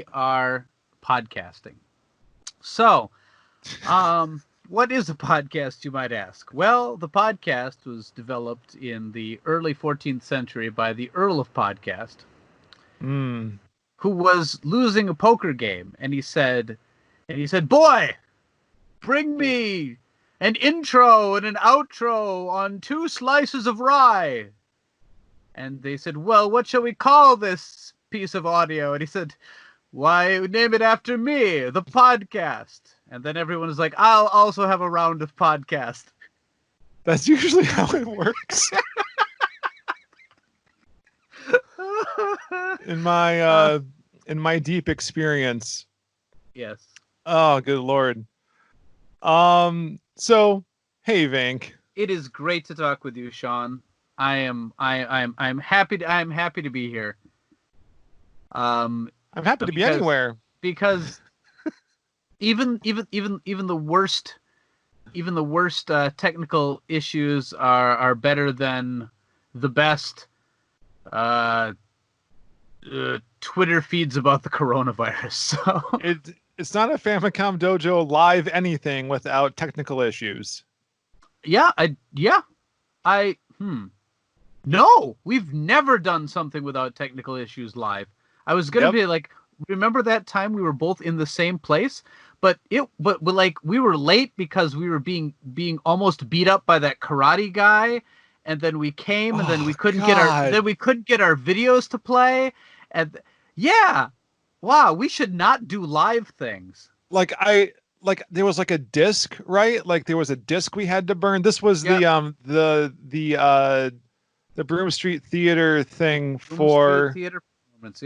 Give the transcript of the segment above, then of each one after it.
we are podcasting. So, what is a podcast, you might ask? Well, the podcast was developed in the early 14th century by the Earl of Podcast, who was losing a poker game, and he said, "Boy, bring me an intro and an outro on 2 slices of rye." And they said, "Well, what shall we call this piece of audio?" And he said, "Why, name it after me, the podcast." And then everyone is like, "I'll also have a round of podcast." That's usually how it works. In my deep experience. Yes. Oh, good Lord. So, hey, Vinnk. It is great to talk with you, Sean. I'm happy to be here. I'm happy to be anywhere. Because even the worst technical issues are better than the best Twitter feeds about the coronavirus. So it's not a Famicom Dojo live anything without technical issues. No, we've never done something without technical issues live. I was gonna be like, remember that time we were both in the same place, but like we were late because we were being almost beat up by that karate guy, and then we came, and then we couldn't get our videos to play, and wow, we should not do live things. Like there was like a disc, right? Like there was a disc we had to burn. This was the Broome Street Theater thing for theater performance.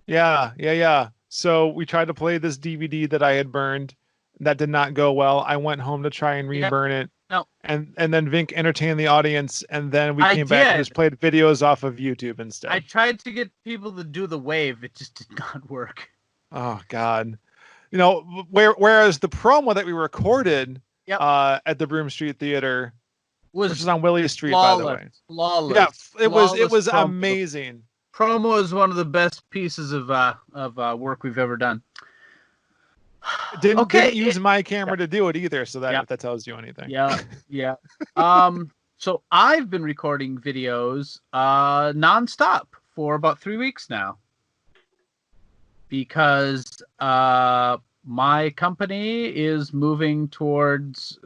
Yeah. So we tried to play this DVD that I had burned. That did not go well. I went home to try and reburn it. No. And then Vinnk entertained the audience, and then we came back and just played videos off of YouTube instead. I tried to get people to do the wave. It just did not work. Oh, God. You know, whereas the promo that we recorded at the Broome Street Theater, which is on Willie Street, by the way. Flawless. Yeah, it was amazing. Promo is one of the best pieces of work we've ever done. Didn't use my camera to do it either, so that if that tells you anything. Yeah. So I've been recording videos nonstop for about 3 weeks now, because my company is moving towards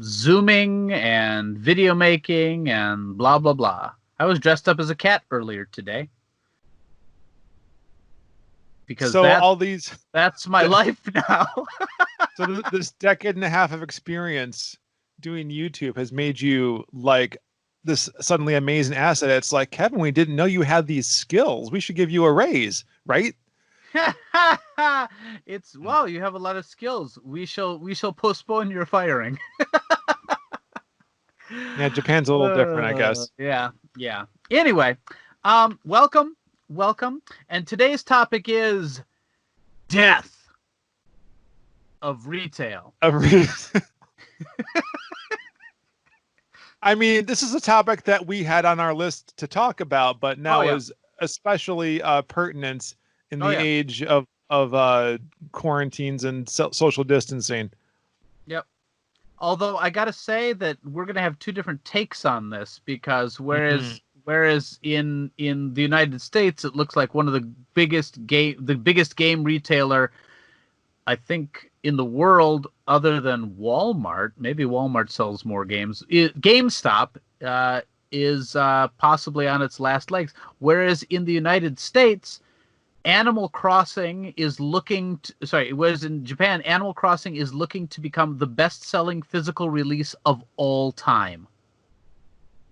Zooming and video making and blah blah blah. I was dressed up as a cat earlier today. Because that's my life now. So this decade and a half of experience doing YouTube has made you like this suddenly amazing asset. It's like, Kevin, we didn't know you had these skills. We should give you a raise, right? You have a lot of skills. We shall postpone your firing. Yeah, Japan's a little different, I guess. Yeah. Anyway, welcome. And today's topic is death of retail. I mean, this is a topic that we had on our list to talk about, but now is especially pertinent in the age of quarantines and social distancing. Yep. Although I gotta say that we're gonna have 2 different takes on this, because whereas in the United States it looks like one of the biggest game retailer, I think, in the world, other than Walmart. Maybe Walmart sells more games. GameStop is possibly on its last legs. Whereas in the United States, Animal Crossing is whereas in Japan, Animal Crossing is looking to become the best-selling physical release of all time.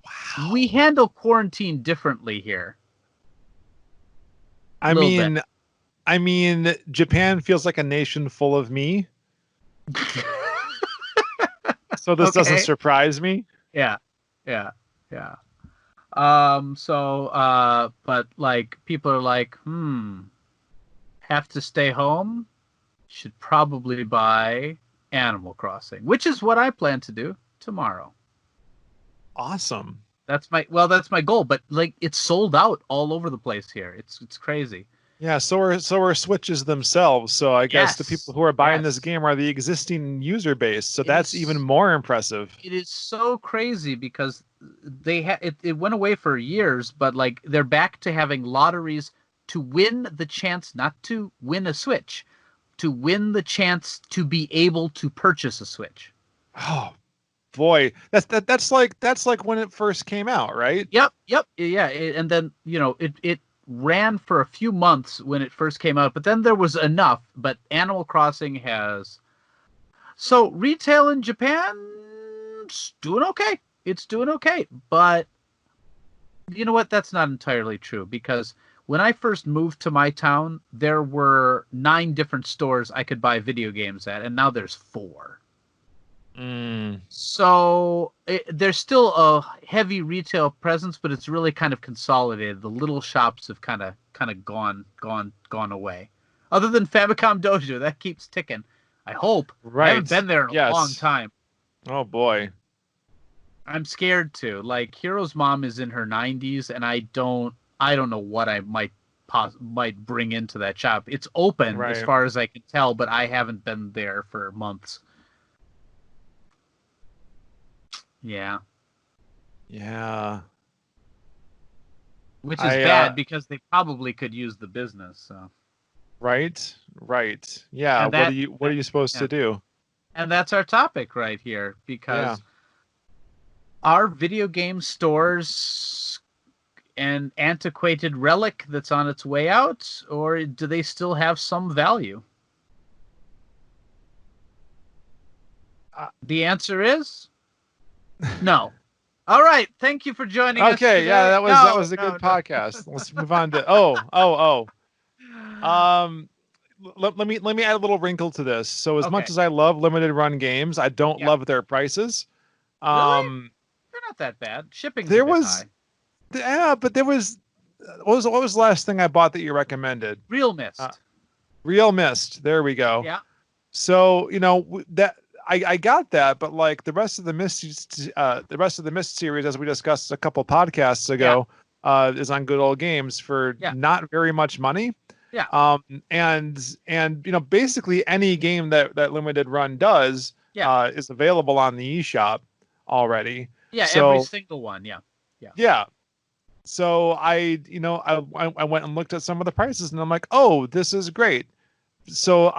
Wow. We handle quarantine differently here. I mean, Japan feels like a nation full of me. So this doesn't surprise me. Yeah. But like, people are like, have to stay home? Should probably buy Animal Crossing, which is what I plan to do tomorrow. Awesome. That's my goal, but like, it's sold out all over the place here. It's crazy. Yeah, so are Switches themselves. So I guess the people who are buying this game are the existing user base. So that's even more impressive. It is so crazy because it went away for years, but like they're back to having lotteries to win the chance not to win a Switch, to win the chance to be able to purchase a Switch. Oh boy, that's like when it first came out, right? Yep, yeah, and then it ran for a few months when it first came out, but then there was enough. But Animal Crossing has so retail in Japan, it's doing okay. It's doing okay, but you know what? That's not entirely true because when I first moved to my town, there were 9 different stores I could buy video games at, and now there's 4. So there's still a heavy retail presence, but it's really kind of consolidated. The little shops have kind of gone away. Other than Famicom Dojo, that keeps ticking. I hope. Right. I haven't been there in a long time. Oh boy. I'm scared to. Like Hero's mom is in her 90s, and I don't know what I might bring into that shop. It's open as far as I can tell, but I haven't been there for months. Yeah. Yeah. Which is bad because they probably could use the business. So. Right. Yeah. What are you supposed to do? And that's our topic right here, because are video game stores an antiquated relic that's on its way out, or do they still have some value? The answer is no. All right. Thank you for joining us today. Okay. Yeah, that was a good podcast. Let's move on to let me add a little wrinkle to this. So as much as I love limited run games, I don't love their prices. Really? They're not that bad. Shipping's there a bit was high. Yeah, but there was what was the last thing I bought that you recommended? Real Mist. Real Mist. There we go. Yeah. So, that I got that, but like the rest of the Mist series, as we discussed a couple podcasts ago, is on Good Old Games for not very much money. Yeah. And basically any game that limited run does is available on the eShop already. Yeah, so, every single one. Yeah. Yeah. So I went and looked at some of the prices, and I'm like, oh, this is great. So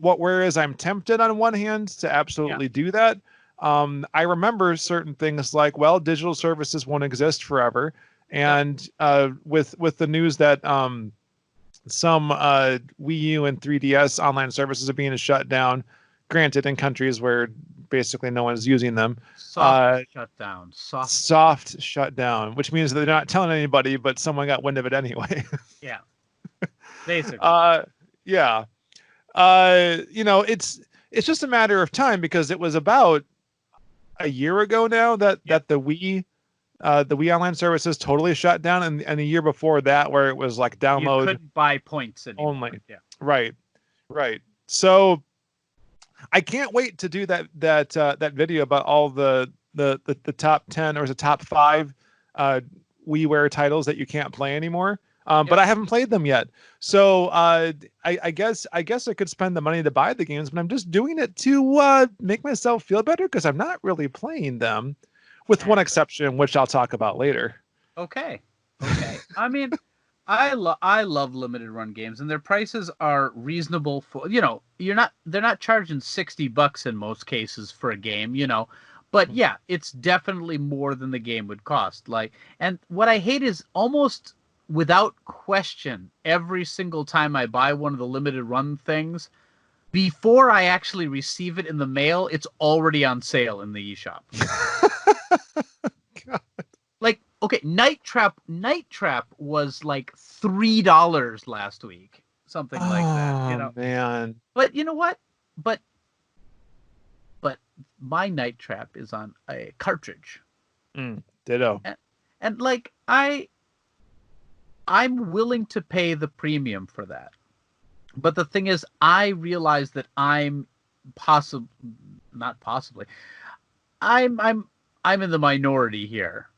whereas I'm tempted on one hand to absolutely do that, I remember certain things like, well, digital services won't exist forever. And with the news that some Wii U and 3DS online services are being shut down, granted in countries where basically no one's using them. Soft shut down, which means they're not telling anybody, but someone got wind of it anyway. Yeah. Basically. It's just a matter of time, because it was about a year ago now that the Wii online services totally shut down, and a year before that where it was like download. You couldn't buy points anymore. Only. Yeah. Right. So I can't wait to do that video about all the top 10 or the top 5 WiiWare titles that you can't play anymore. But I haven't played them yet. So I guess I could spend the money to buy the games, but I'm just doing it to make myself feel better, because I'm not really playing them, with one exception, which I'll talk about later. Okay. I mean, I love limited run games, and their prices are reasonable for, they're not charging $60 in most cases for a game, but yeah, it's definitely more than the game would cost. And what I hate is almost without question, every single time I buy one of the limited run things, before I actually receive it in the mail, it's already on sale in the eShop. God. Like, okay, Night Trap was like $3 last week, something like that. Oh man! But you know what? But my Night Trap is on a cartridge. Ditto. And like I'm willing to pay the premium for that. But the thing is, I realize that I'm I'm in the minority here.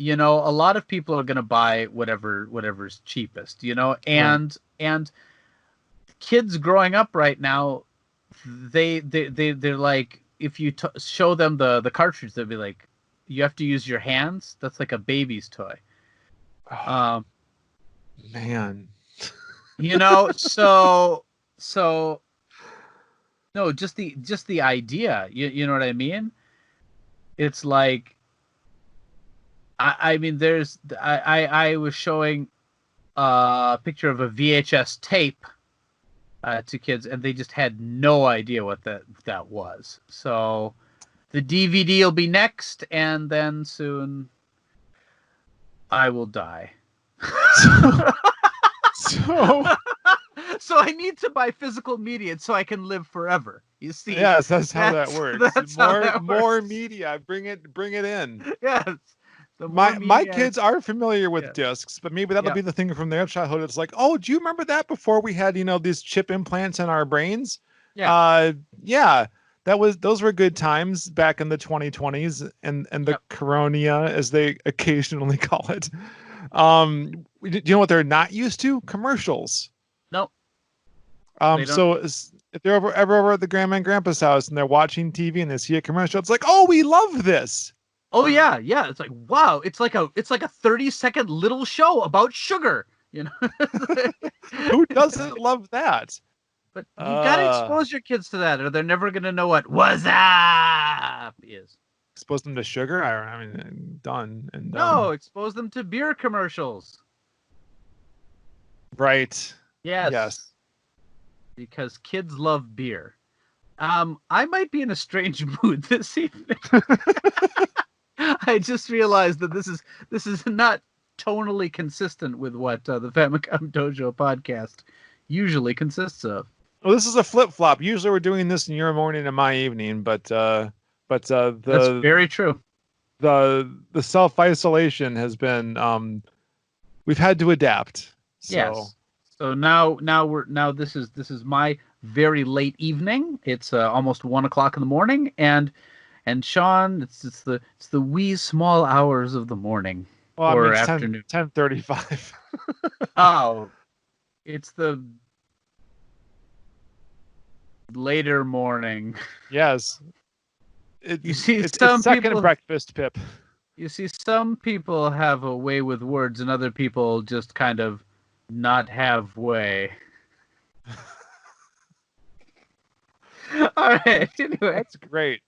You know, a lot of people are going to buy whatever's cheapest, you know, and kids growing up right now, they're like, if you show them the cartridge, they'll be like, you have to use your hands. That's like a baby's toy. Man, you know, so no, just the idea, you know what I mean? It's like, I mean, I was showing a picture of a VHS tape to kids, and they just had no idea what that was. So the DVD will be next, and then soon I will die. So I need to buy physical media so I can live forever. You see? Yes, that's how that works. More works. media. Bring it in. Yes. My kids are familiar with discs, but maybe that'll be the thing from their childhood. It's like, oh, do you remember that before we had, these chip implants in our brains? Yeah. Those were good times back in the 2020s and the Coronia, as they occasionally call it. Do you know what they're not used to? Commercials. No. So if they're ever over at the grandma and grandpa's house and they're watching TV and they see a commercial, it's like, oh, we love this. Oh yeah. It's like, wow, it's like a 30-second little show about sugar, you know. Who doesn't love that? But you gotta expose your kids to that, or they're never gonna know what "What's up" is. Expose them to sugar? I mean, done. No, expose them to beer commercials. Right. Yes. Because kids love beer. I might be in a strange mood this evening. I just realized that this is not tonally consistent with what the Famicom Dojo podcast usually consists of. Well, this is a flip-flop. Usually we're doing this in your morning and my evening, but that's very true. The self-isolation has been we've had to adapt. So. Yes. So now this is my very late evening. It's almost 1 o'clock in the morning, and Sean, it's the wee small hours of the morning or afternoon. 10:35. Oh, it's the later morning. Yes. You see, it's some second people, breakfast, Pip. You see, some people have a way with words, and other people just kind of not have way. All right. Anyway, that's great.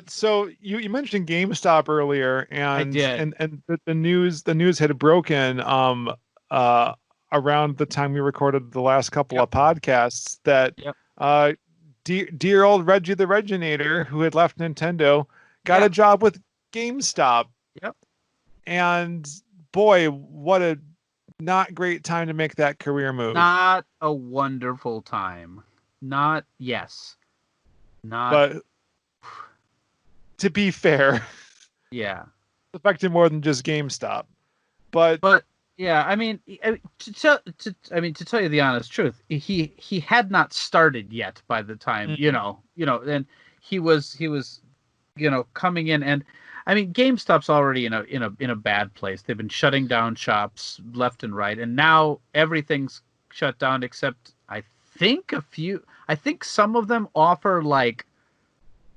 So you mentioned GameStop earlier, and I did. and the news had broken around the time we recorded the last couple of podcasts that dear old Reggie the Reginator, who had left Nintendo, got a job with GameStop. Yep. And boy, what a not great time to make that career move. Not a wonderful time. But to be fair, yeah, it affected more than just GameStop. But yeah, I mean, to tell you the honest truth, he had not started yet by the time you know, and he was coming in, and I mean, GameStop's already in a bad place. They've been shutting down shops left and right, and now everything's shut down except I think some of them offer like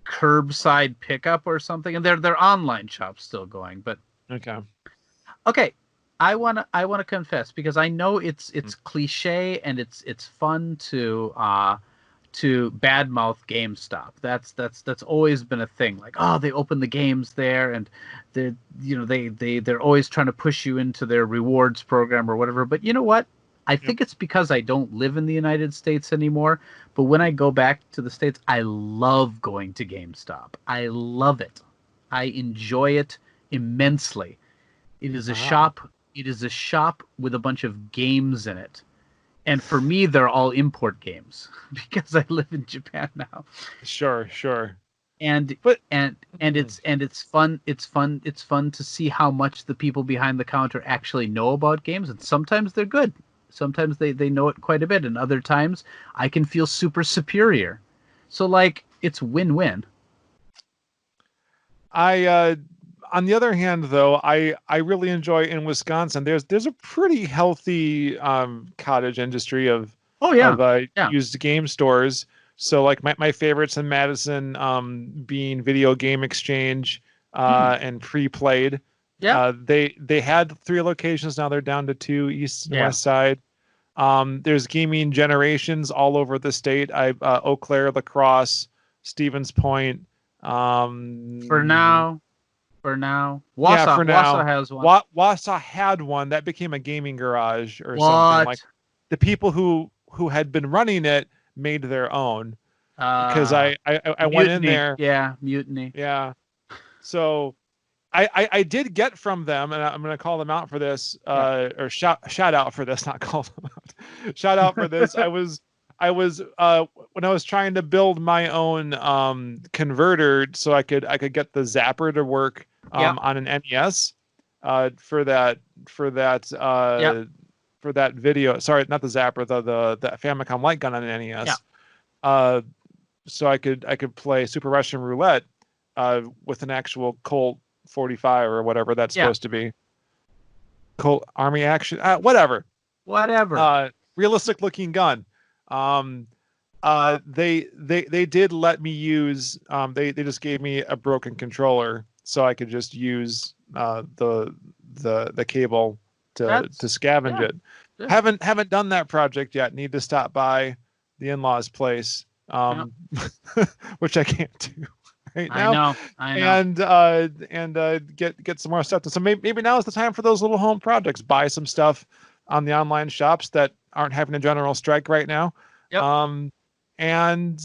curbside pickup or something, and their online shop's still going. But okay. I wanna confess, because I know it's cliche and it's fun to badmouth GameStop. That's always been a thing. Like, oh, they open the games there, and they're always trying to push you into their rewards program or whatever. But you know what? I think it's because I don't live in the United States anymore. But when I go back to the States, I love going to GameStop. I love it. I enjoy it immensely. It is a shop. It is a shop with a bunch of games in it. And for me, they're all import games because I live in Japan now. Sure. And it's fun. It's fun to see how much the people behind the counter actually know about games. And sometimes they're good. Sometimes they know it quite a bit. And other times I can feel super superior. So like, it's win-win. on the other hand, though, I really enjoy in Wisconsin. There's a pretty healthy cottage industry of used game stores. So like my favorites in Madison being Video Game Exchange and Pre-Played. Yeah. They had 3 locations. Now they're down to 2, east and west side. There's Gaming Generations all over the state. Eau Claire, La Crosse, Stevens Point. For now. Wausau has one. Wausau had one that became a gaming garage or What? something. Like the people who had been running it made their own. Because I went in there. Yeah, mutiny. Yeah. So I did get from them, and I'm going to call them out for this, or shout out for this, not call them out. Shout out for this. I was when I was trying to build my own converter so I could get the zapper to work on an NES for that video. Sorry, not the zapper, the Famicom light gun on an NES. Yeah. So I could play Super Russian Roulette with an actual Colt 45 or whatever that's supposed to be. Colt Army Action, whatever. Realistic looking gun. They did let me use. They just gave me a broken controller, so I could just use the cable to scavenge it. Yeah. Haven't done that project yet. Need to stop by the in-laws' place, which I can't do right now. I know. And get some more stuff. So maybe now is the time for those little home projects. Buy some stuff on the online shops that aren't having a general strike right now. Yep. And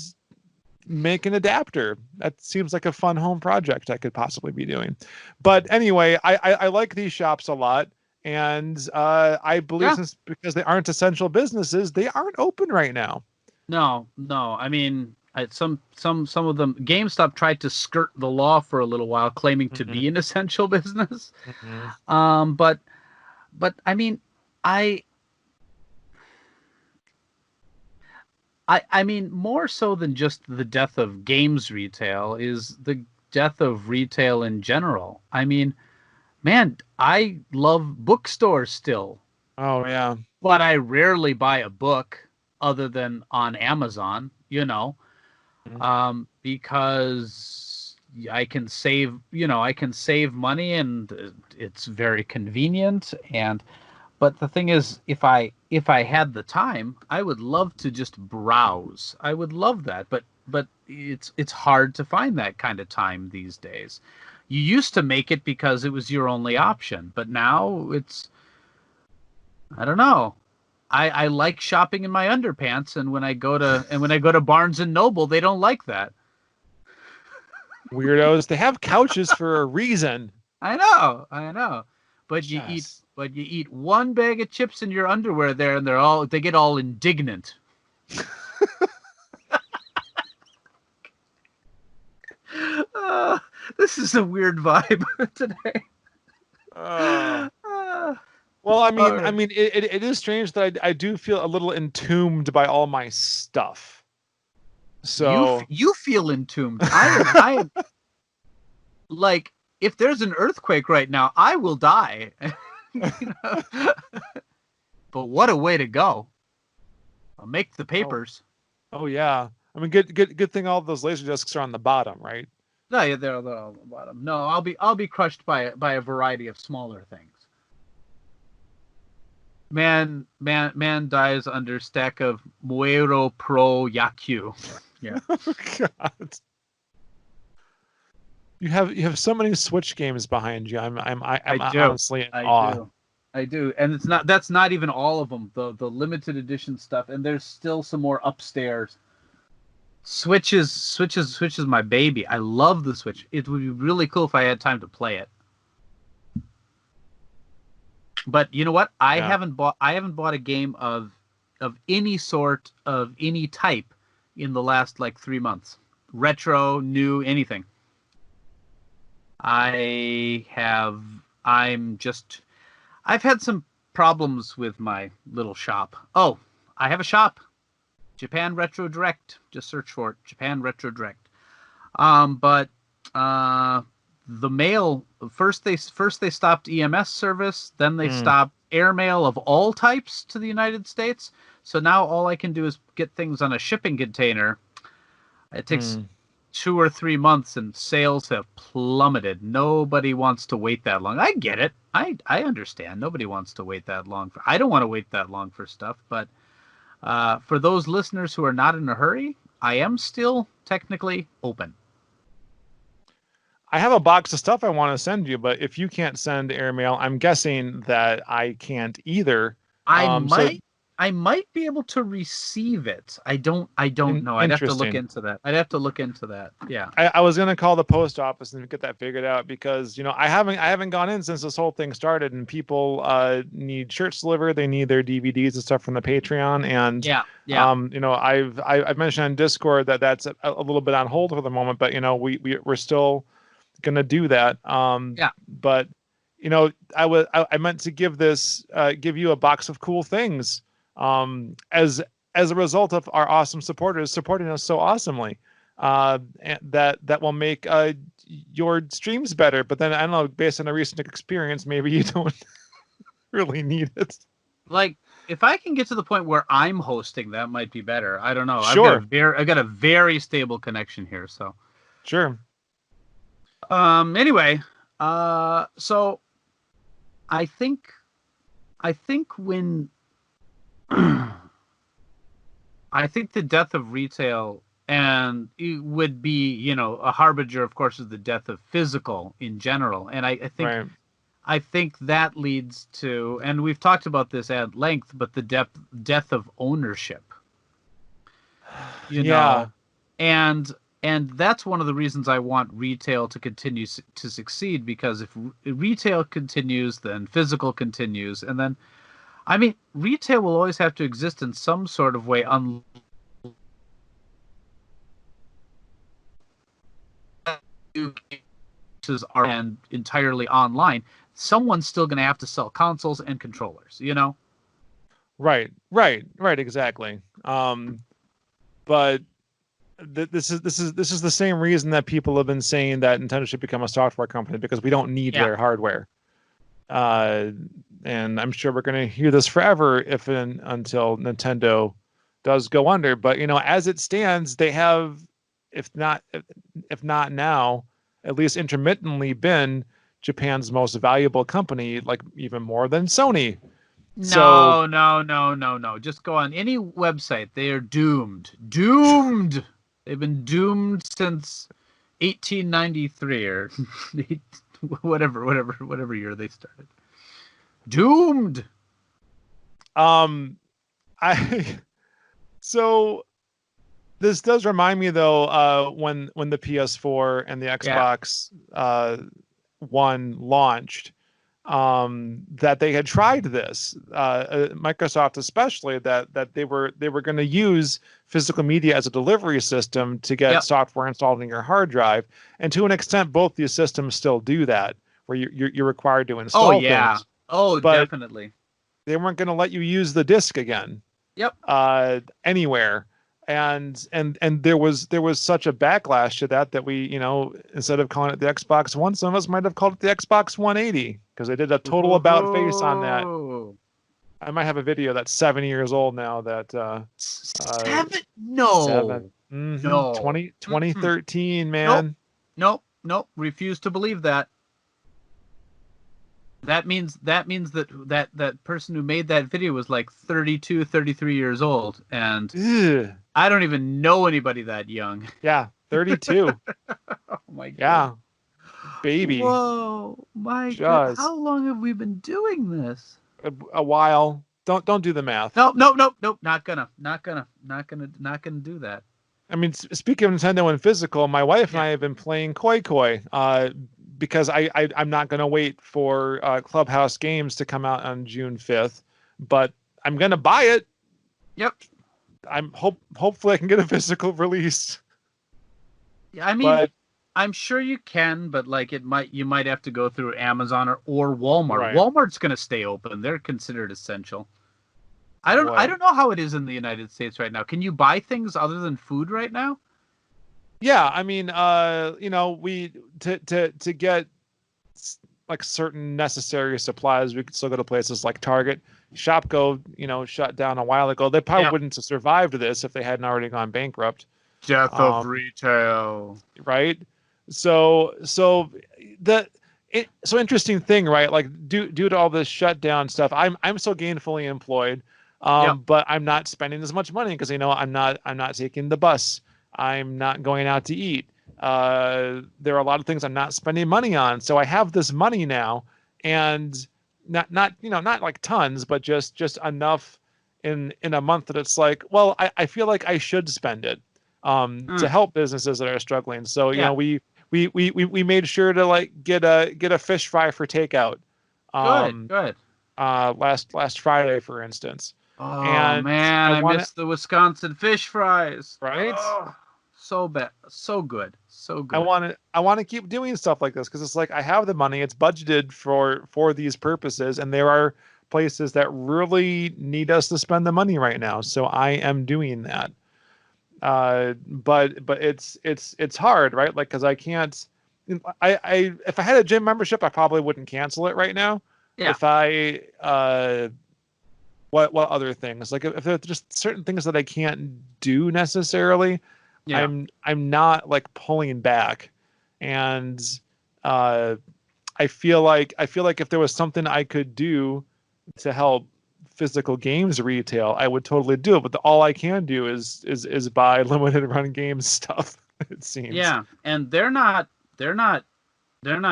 make an adapter. That seems like a fun home project I could possibly be doing. But anyway, I like these shops a lot. And I believe since because they aren't essential businesses, they aren't open right now. No. I mean, some of them, GameStop tried to skirt the law for a little while, claiming to be an essential business. But I mean, I mean, more so than just the death of games retail is the death of retail in general. I mean, man, I love bookstores still. Oh, yeah. But I rarely buy a book other than on Amazon, because I can save money and it's very convenient. But the thing is, if I had the time, I would love to just browse. I would love that, but it's hard to find that kind of time these days. You used to make it because it was your only option, but now I don't know. I like shopping in my underpants, and when I go to Barnes and Noble, they don't like that. Weirdos. They have couches for a reason. I know. But you eat one bag of chips in your underwear there, and they get all indignant. This is a weird vibe today. Well, I mean, it is strange that I do feel a little entombed by all my stuff. So you feel entombed. I am like, if there's an earthquake right now, I will die. But what a way to go! I'll make the papers. Oh yeah. I mean, good thing all those laser discs are on the bottom, right? No, yeah, they're on the bottom. No, I'll be crushed by a variety of smaller things. Man dies under stack of Muero Pro Yakyu. Yeah. Oh, God. You have so many Switch games behind you. I'm honestly in awe. I do, and that's not even all of them. The limited edition stuff, and there's still some more upstairs. Switch is my baby. I love the Switch. It would be really cool if I had time to play it. But you know what? I haven't bought a game of any sort, of any type, in the last 3 months. Retro, new, anything. I've had some problems with my little shop. Oh, I have a shop. Japan Retro Direct. Just search for it. Japan Retro Direct. But the mail first they stopped EMS service, then they stopped airmail of all types to the United States. So now all I can do is get things on a shipping container. It takes 2 or 3 months, and sales have plummeted. Nobody wants to wait that long. I get it. I understand. Nobody wants to wait that long. I don't want to wait that long for stuff. But for those listeners who are not in a hurry, I am still technically open. I have a box of stuff I want to send you, but if you can't send airmail, I'm guessing that I can't either. I might be able to receive it. I don't know. I'd have to look into that. Yeah. I was gonna call the post office and get that figured out, because I haven't gone in since this whole thing started, and people need shirts delivered. They need their DVDs and stuff from the Patreon, and I've mentioned on Discord that that's a little bit on hold for the moment, but we're still gonna do that. But I meant to give you a box of cool things as a result of our awesome supporters supporting us so awesomely, and that will make your streams better. But then I don't know, based on a recent experience, maybe you don't really need it. Like, if I can get to the point where I'm hosting, that might be better. I don't know. Sure. I've got a very stable connection here, so. Sure. Anyway, so I think when I think the death of retail, and it would be, a harbinger, of course, of the death of physical in general. And I think, right. I think that leads to, and we've talked about this at length, but the death of ownership. You know, and that's one of the reasons I want retail to continue to succeed, because if retail continues, then physical continues, and then, I mean, retail will always have to exist in some sort of way, and entirely online. Someone's still going to have to sell consoles and controllers, Right, exactly. But this is the same reason that people have been saying that Nintendo should become a software company, because we don't need their hardware. And I'm sure we're going to hear this forever until Nintendo does go under. But as it stands, they have, if not now, at least intermittently been Japan's most valuable company, like even more than Sony. No. Just go on any website. They are doomed. Doomed. They've been doomed since 1893 or whatever year they started. Doomed. So this does remind me, though, when the PS4 and the Xbox One launched, that they had tried this, Microsoft especially, that they were going to use physical media as a delivery system to get software installed in your hard drive, and to an extent, both these systems still do that, where you're required to install things. But definitely. They weren't going to let you use the disc again. Anywhere. And there was such a backlash to that we, instead of calling it the Xbox One, some of us might have called it the Xbox 180, because they did a total about face on that. I might have a video that's 7 years old now. That 7? No. No. 2013, man. Nope. Refuse to believe that. That means that person who made that video was like 32, 33 years old, and I don't even know anybody that young. Yeah, 32. Oh my god. Yeah. Baby. Whoa, my god. How long have we been doing this? A while. Don't do the math. No. Not gonna do that. I mean, speaking of Nintendo and physical, my wife and I have been playing Koi Koi, because I'm not going to wait for Clubhouse Games to come out on June 5th, but I'm going to buy it. Yep. Hopefully I can get a physical release. Yeah, I mean, I'm sure you can, but like you might have to go through Amazon or Walmart. Right. Walmart's going to stay open. They're considered essential. I don't know how it is in the United States right now. Can you buy things other than food right now? Yeah, I mean, we to get like certain necessary supplies, we could still go to places like Target. Shopko, shut down a while ago. They probably wouldn't have survived this if they hadn't already gone bankrupt. Death of retail. Right. So interesting thing, right? Like due to all this shutdown stuff, I'm still gainfully employed. But I'm not spending as much money because I'm not taking the bus. I'm not going out to eat. There are a lot of things I'm not spending money on. So I have this money now, and not like tons, but just enough in a month that it's like, well, I feel like I should spend it to help businesses that are struggling. So we made sure to like get a fish fry for takeout. Good. Last Friday, for instance. Oh, and man, I miss the Wisconsin fish fries. Right? Oh, so bad. So good. So good. I want to keep doing stuff like this because it's like I have the money. It's budgeted for these purposes, and there are places that really need us to spend the money right now. So I am doing that. But it's hard, right? Like, because I can't. If I had a gym membership, I probably wouldn't cancel it right now. Yeah. If I what other things, like if there's just certain things that I can't do necessarily, I'm not like pulling back, and I feel like if there was something I could do to help physical games retail, I would totally do it. But all I can do is buy limited run games stuff. It seems. Yeah, and they're not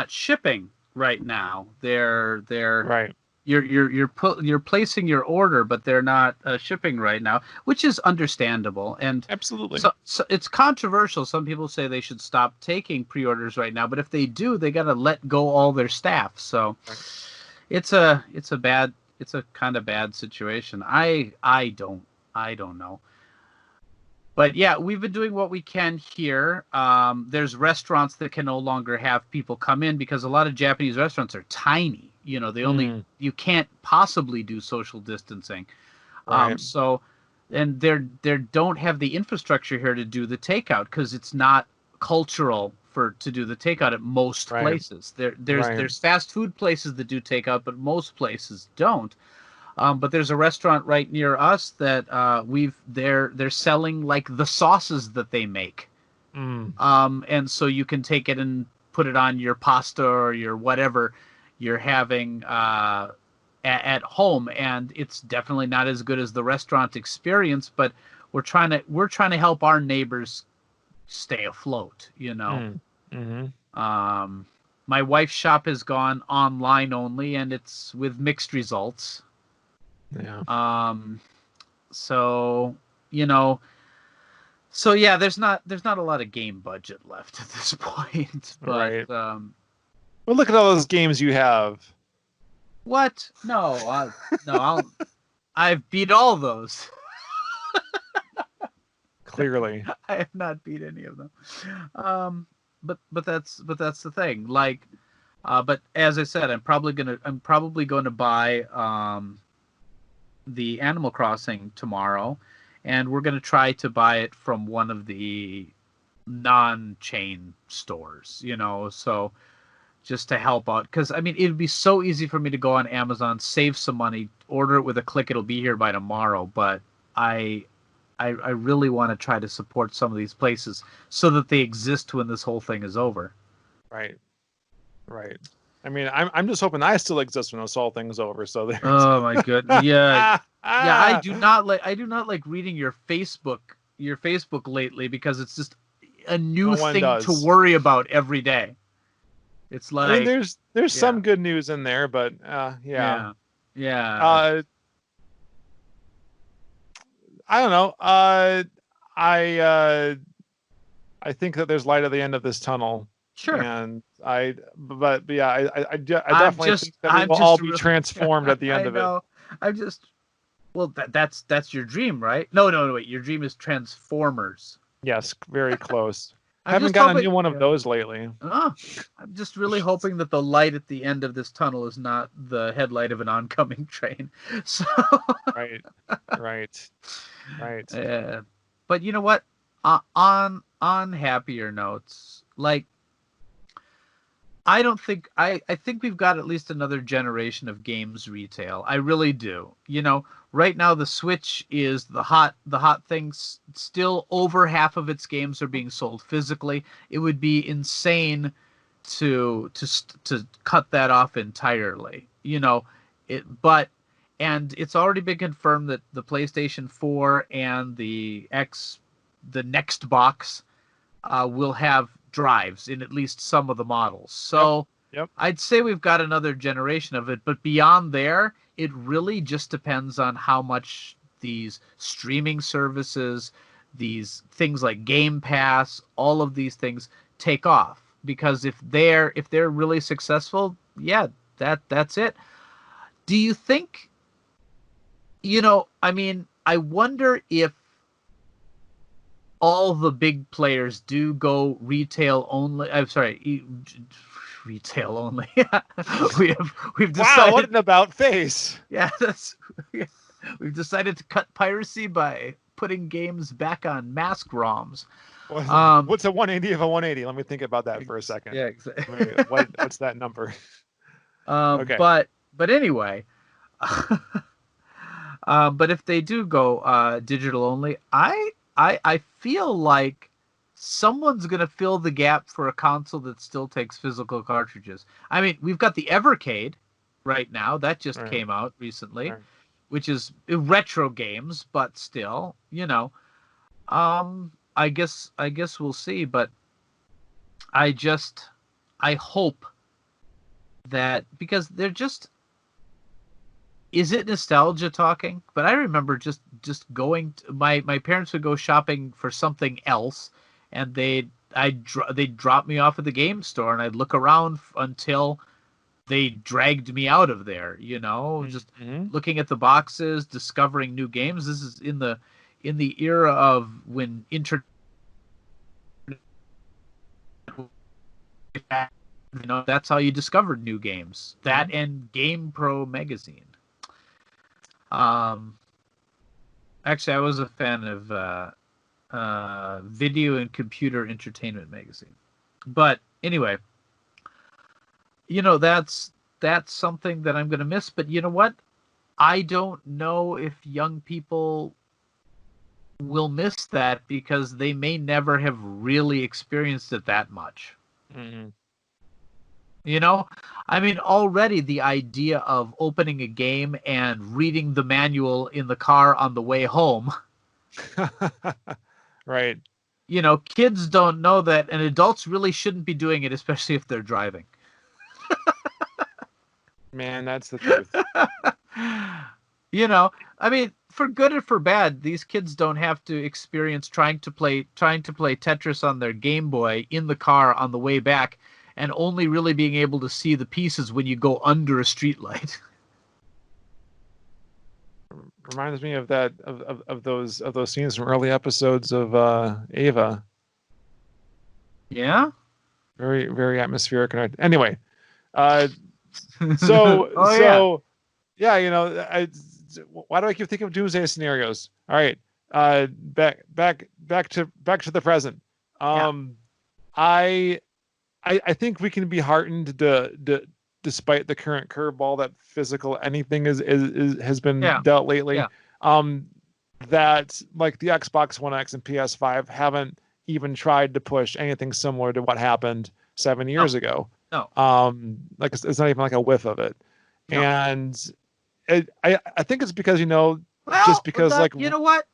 shipping right now. They're right. You're placing your order, but they're not shipping right now, which is understandable. And absolutely, so it's controversial. Some people say they should stop taking pre-orders right now, but if they do, they got to let go all their staff. So it's a kind of bad situation. I don't know. But yeah, we've been doing what we can here. There's restaurants that can no longer have people come in because a lot of Japanese restaurants are tiny. You can't possibly do social distancing. Right. And they don't have the infrastructure here to do the takeout because it's not cultural to do the takeout at most places. There's fast food places that do takeout, but most places don't. But there's a restaurant right near us that they're selling like the sauces that they make. And so you can take it and put it on your pasta or your whatever you're having at home, and it's definitely not as good as the restaurant experience, but we're trying to help our neighbors stay afloat, My wife's shop has gone online only, and it's with mixed results. Yeah. So yeah, there's not a lot of game budget left at this point. But well, look at all those games you have. What? No, I've beat all those. Clearly, I have not beat any of them. But that's the thing. Like, but as I said, I'm probably going to buy the Animal Crossing tomorrow, and we're going to try to buy it from one of the non-chain stores. So. Just to help out, because I mean, it'd be so easy for me to go on Amazon, save some money, order it with a click, it'll be here by tomorrow. But I really want to try to support some of these places so that they exist when this whole thing is over. Right. I mean, I'm just hoping I still exist when this whole thing's over. So there's... Oh my goodness, yeah. I do not like reading your Facebook lately because it's just a new thing to worry about every day. It's like, I mean, there's some good news in there, but yeah. I don't know. I think that there's light at the end of this tunnel. Sure. And I definitely think that we will all be transformed at the end of it. Well, that's your dream, right? No, wait. Your dream is Transformers. Yes, very close. I haven't gotten a new one of those lately. I'm just really hoping that the light at the end of this tunnel is not the headlight of an oncoming train. So Right. But you know what? On happier notes, like I don't think I think we've got at least another generation of games retail. I really do. You know, right now the Switch is the hot thing. Still over half of its games are being sold physically. It would be insane to cut that off entirely. You know, and it's already been confirmed that the PlayStation 4 and the next box will have drives in at least some of the models. So Yep. I'd say we've got another generation of it, but beyond there, it really just depends on how much these streaming services, these things like Game Pass, all of these things take off. Because if they're really successful, yeah, that's it. Do you think, I mean, I wonder if all the big players do go retail only. I'm sorry, retail only. we've decided. Wow, what an about face! Yeah, we've decided to cut piracy by putting games back on mask ROMs. What's a 180 of a 180? Let me think about that for a second. Yeah, exactly. What's that number? Okay. But anyway, but if they do go digital only, I feel like someone's going to fill the gap for a console that still takes physical cartridges. I mean, we've got the Evercade right now. That just came out recently, which is retro games, but still, I guess we'll see. But I hope that, because they're just, is it nostalgia talking? But I remember just going to, my parents would go shopping for something else, and they'd drop me off at the game store, and I'd look around until they dragged me out of there, just looking at the boxes, discovering new games. This is in the era of when that's how you discovered new games. That and Game Pro magazine. Actually, I was a fan of Video and Computer Entertainment magazine. But anyway, that's something that I'm going to miss. But you know what? I don't know if young people will miss that, because they may never have really experienced it that much. Mm-hmm. I mean, already the idea of opening a game and reading the manual in the car on the way home. Right. Kids don't know that, and adults really shouldn't be doing it, especially if they're driving. Man, that's the truth. I mean, for good or for bad, these kids don't have to experience trying to play Tetris on their Game Boy in the car on the way back, and only really being able to see the pieces when you go under a streetlight. Reminds me of that of those scenes from early episodes of Ava. Yeah. Very, very atmospheric. Anyway, yeah. Why do I keep thinking of doomsday scenarios? All right, back to the present. I think we can be heartened despite the current curveball that physical anything has been dealt lately. Yeah. That like the Xbox One X and PS5 haven't even tried to push anything similar to what happened 7 years ago. No. Like it's not even like a whiff of it. No. And I think it's because just because you know what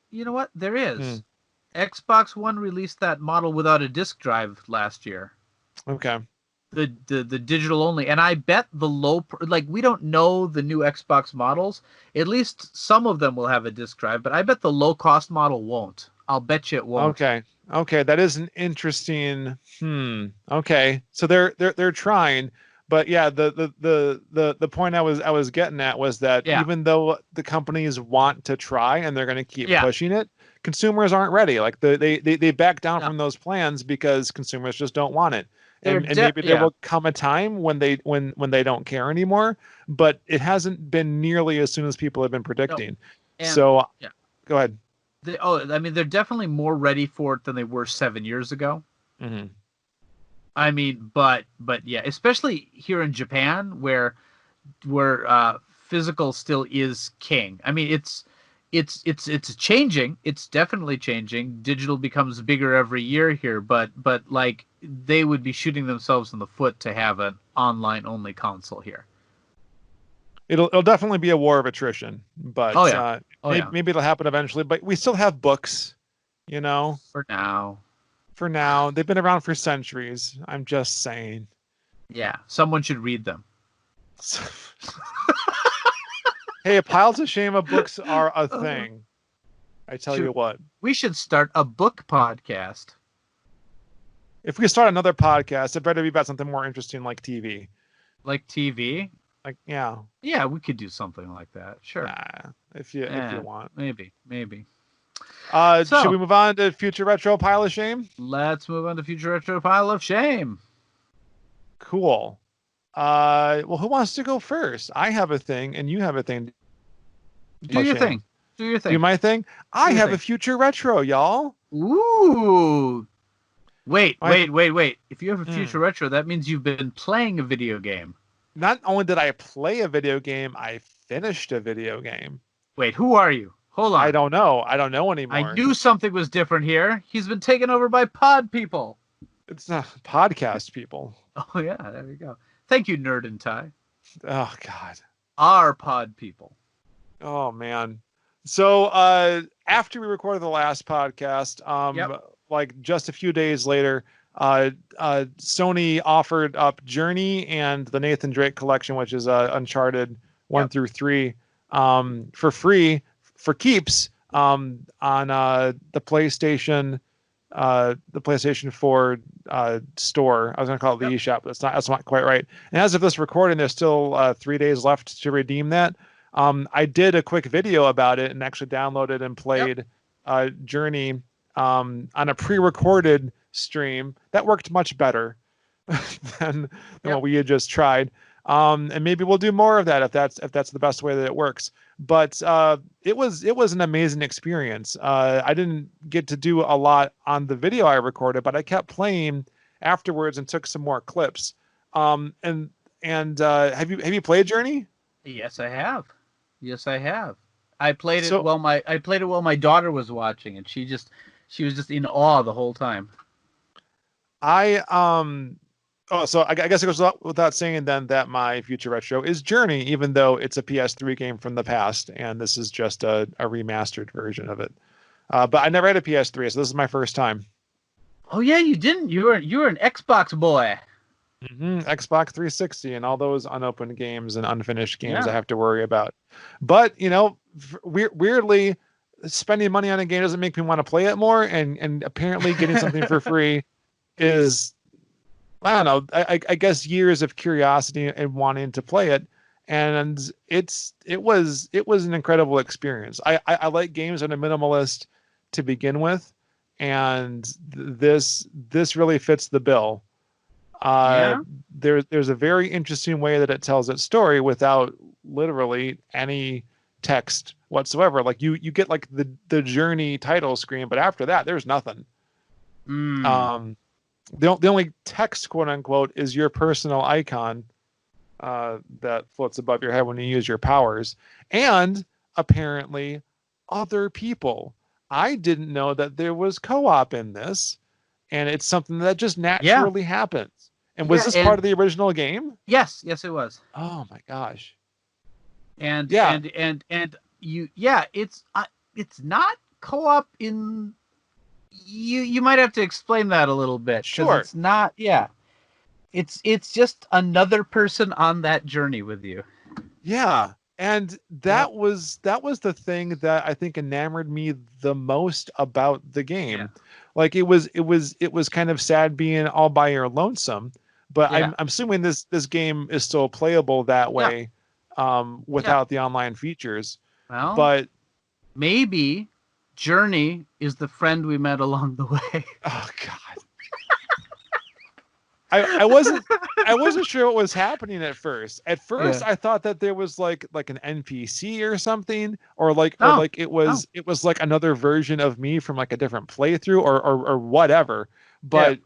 there is. Xbox One released that model without a disk drive last year. Okay. The digital only, and I bet the we don't know the new Xbox models. At least some of them will have a disk drive, but I bet the low cost model won't. I'll bet you it won't. Okay, that is an interesting. Okay, so they're trying, but yeah, the point I was getting at was that even though the companies want to try and they're going to keep pushing it, consumers aren't ready. Like they back down from those plans because consumers just don't want it. And maybe there will come a time when they don't care anymore, but it hasn't been nearly as soon as people have been predicting. No. Go ahead. I mean, they're definitely more ready for it than they were 7 years ago. Mm-hmm. I mean, but yeah, especially here in Japan where physical still is king. I mean, it's changing. It's definitely changing. Digital becomes bigger every year here, but like they would be shooting themselves in the foot to have an online only console here. It'll definitely be a war of attrition, but Oh yeah. maybe it'll happen eventually. But we still have books, you know. For now. For now, they've been around for centuries. I'm just saying. Yeah, someone should read them. Hey, piles of shame of books are a thing. I tell you what. We should start a book podcast. If we start another podcast, it better be about something more interesting like TV. Like TV? Like, yeah. Yeah, we could do something like that. Sure. If you want. Maybe. Should we move on to Future Retro Pile of Shame? Let's move on to Future Retro Pile of Shame. Cool. Well, who wants to go first? I have a thing, and you have a thing. Do your thing. Do my thing. I have a Future Retro, y'all. Ooh. Wait. If you have a Future Retro, that means you've been playing a video game. Not only did I play a video game, I finished a video game. Wait, who are you? Hold on. I don't know anymore. I knew something was different here. He's been taken over by pod people. It's not podcast people. Oh, yeah, there we go. Thank you, Nerd and Ty. Oh, God. Our pod people. Oh, man. So, after we recorded the last podcast, like just a few days later, Sony offered up Journey and the Nathan Drake collection, which is Uncharted 1 through 3, for free, for keeps, on the PlayStation 4 store. I was going to call it the eShop, but that's not quite right. And as of this recording, there's still 3 days left to redeem that. I did a quick video about it and actually downloaded and played Journey on a pre-recorded stream. That worked much better than what we had just tried. And maybe we'll do more of that if that's the best way that it works. But it was an amazing experience. I didn't get to do a lot on the video I recorded, but I kept playing afterwards and took some more clips. And have you played Journey? Yes, I have. I played it while my daughter was watching, and she was just in awe the whole time. So I guess it goes without saying then that my Future Retro is Journey, even though it's a PS3 game from the past, and this is just a remastered version of it. But I never had a PS3, so this is my first time. Oh yeah, you didn't. You were an Xbox boy. Mm-hmm. Xbox 360 and all those unopened games and unfinished games I have to worry about. But weirdly, spending money on a game doesn't make me want to play it more, and apparently getting something for free is, I don't know, I guess years of curiosity and wanting to play it, and it was an incredible experience. I like games that are minimalist to begin with, and this really fits the bill. There's a very interesting way that it tells its story without literally any text whatsoever. Like you get like the Journey title screen, but after that there's nothing. The only text, quote unquote, is your personal icon that floats above your head when you use your powers, and apparently other people. I didn't know that there was co-op in this, and it's something that just naturally happens. And was this part of the original game? Yes, it was. Oh my gosh. And it's not co-op in. You might have to explain that a little bit. Sure. It's not. Yeah. It's just another person on that journey with you. Yeah. And that was the thing that I think enamored me the most about the game. Yeah. Like it was kind of sad being all by your lonesome, but I'm assuming this game is still playable that way, without the online features. Well, but maybe Journey is the friend we met along the way. Oh God. I wasn't sure what was happening at first. At first, I thought that there was like an NPC or something, or it was like another version of me from like a different playthrough or whatever. But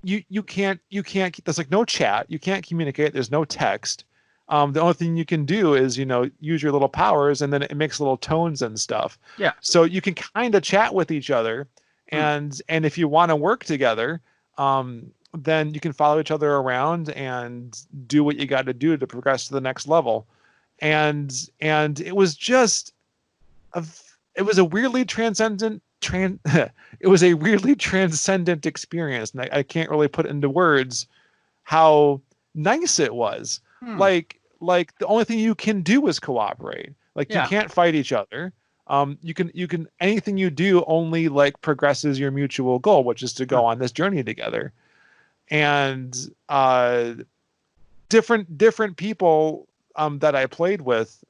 you can't there's like no chat, you can't communicate, there's no text. The only thing you can do is, use your little powers, and then it makes little tones and stuff. Yeah. So you can kind of chat with each other, and if you want to work together, then you can follow each other around and do what you got to do to progress to the next level. And it was just it was a weirdly transcendent it was a weirdly transcendent experience, and I can't really put into words how nice it was. Like the only thing you can do is cooperate. Like you can't fight each other. You can anything you do only like progresses your mutual goal, which is to go on this journey together. And different people that I played with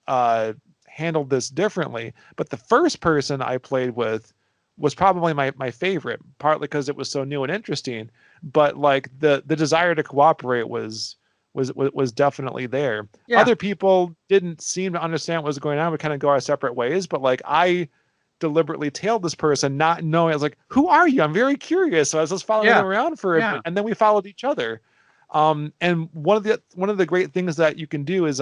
handled this differently. But the first person I played with was probably my favorite, partly because it was so new and interesting. But like the desire to cooperate was definitely there. Yeah. Other people didn't seem to understand what was going on. We kind of go our separate ways. But like I deliberately tailed this person, not knowing. I was like, "Who are you?" I'm very curious. So I was just following them around for a bit, and then we followed each other. And one of the great things that you can do is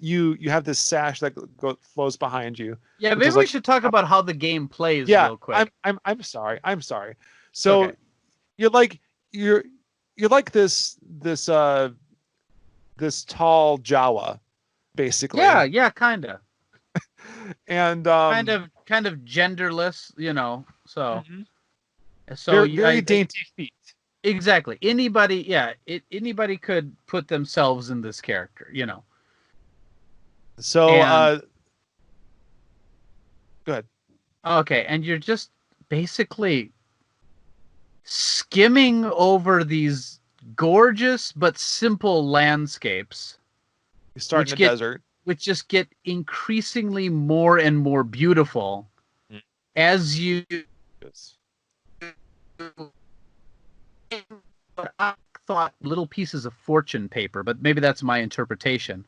you have this sash that flows behind you. Yeah, maybe we should talk about how the game plays real quick. I'm sorry. So okay. you're like this tall Jawa, basically. Yeah, kind of. And kind of genderless, So so very dainty feet. Exactly. Anybody, anybody could put themselves in this character, So go ahead. Okay, and you're just basically skimming over these gorgeous but simple landscapes. You start in the desert. Which just get increasingly more and more beautiful as you... I thought little pieces of fortune paper, but maybe that's my interpretation.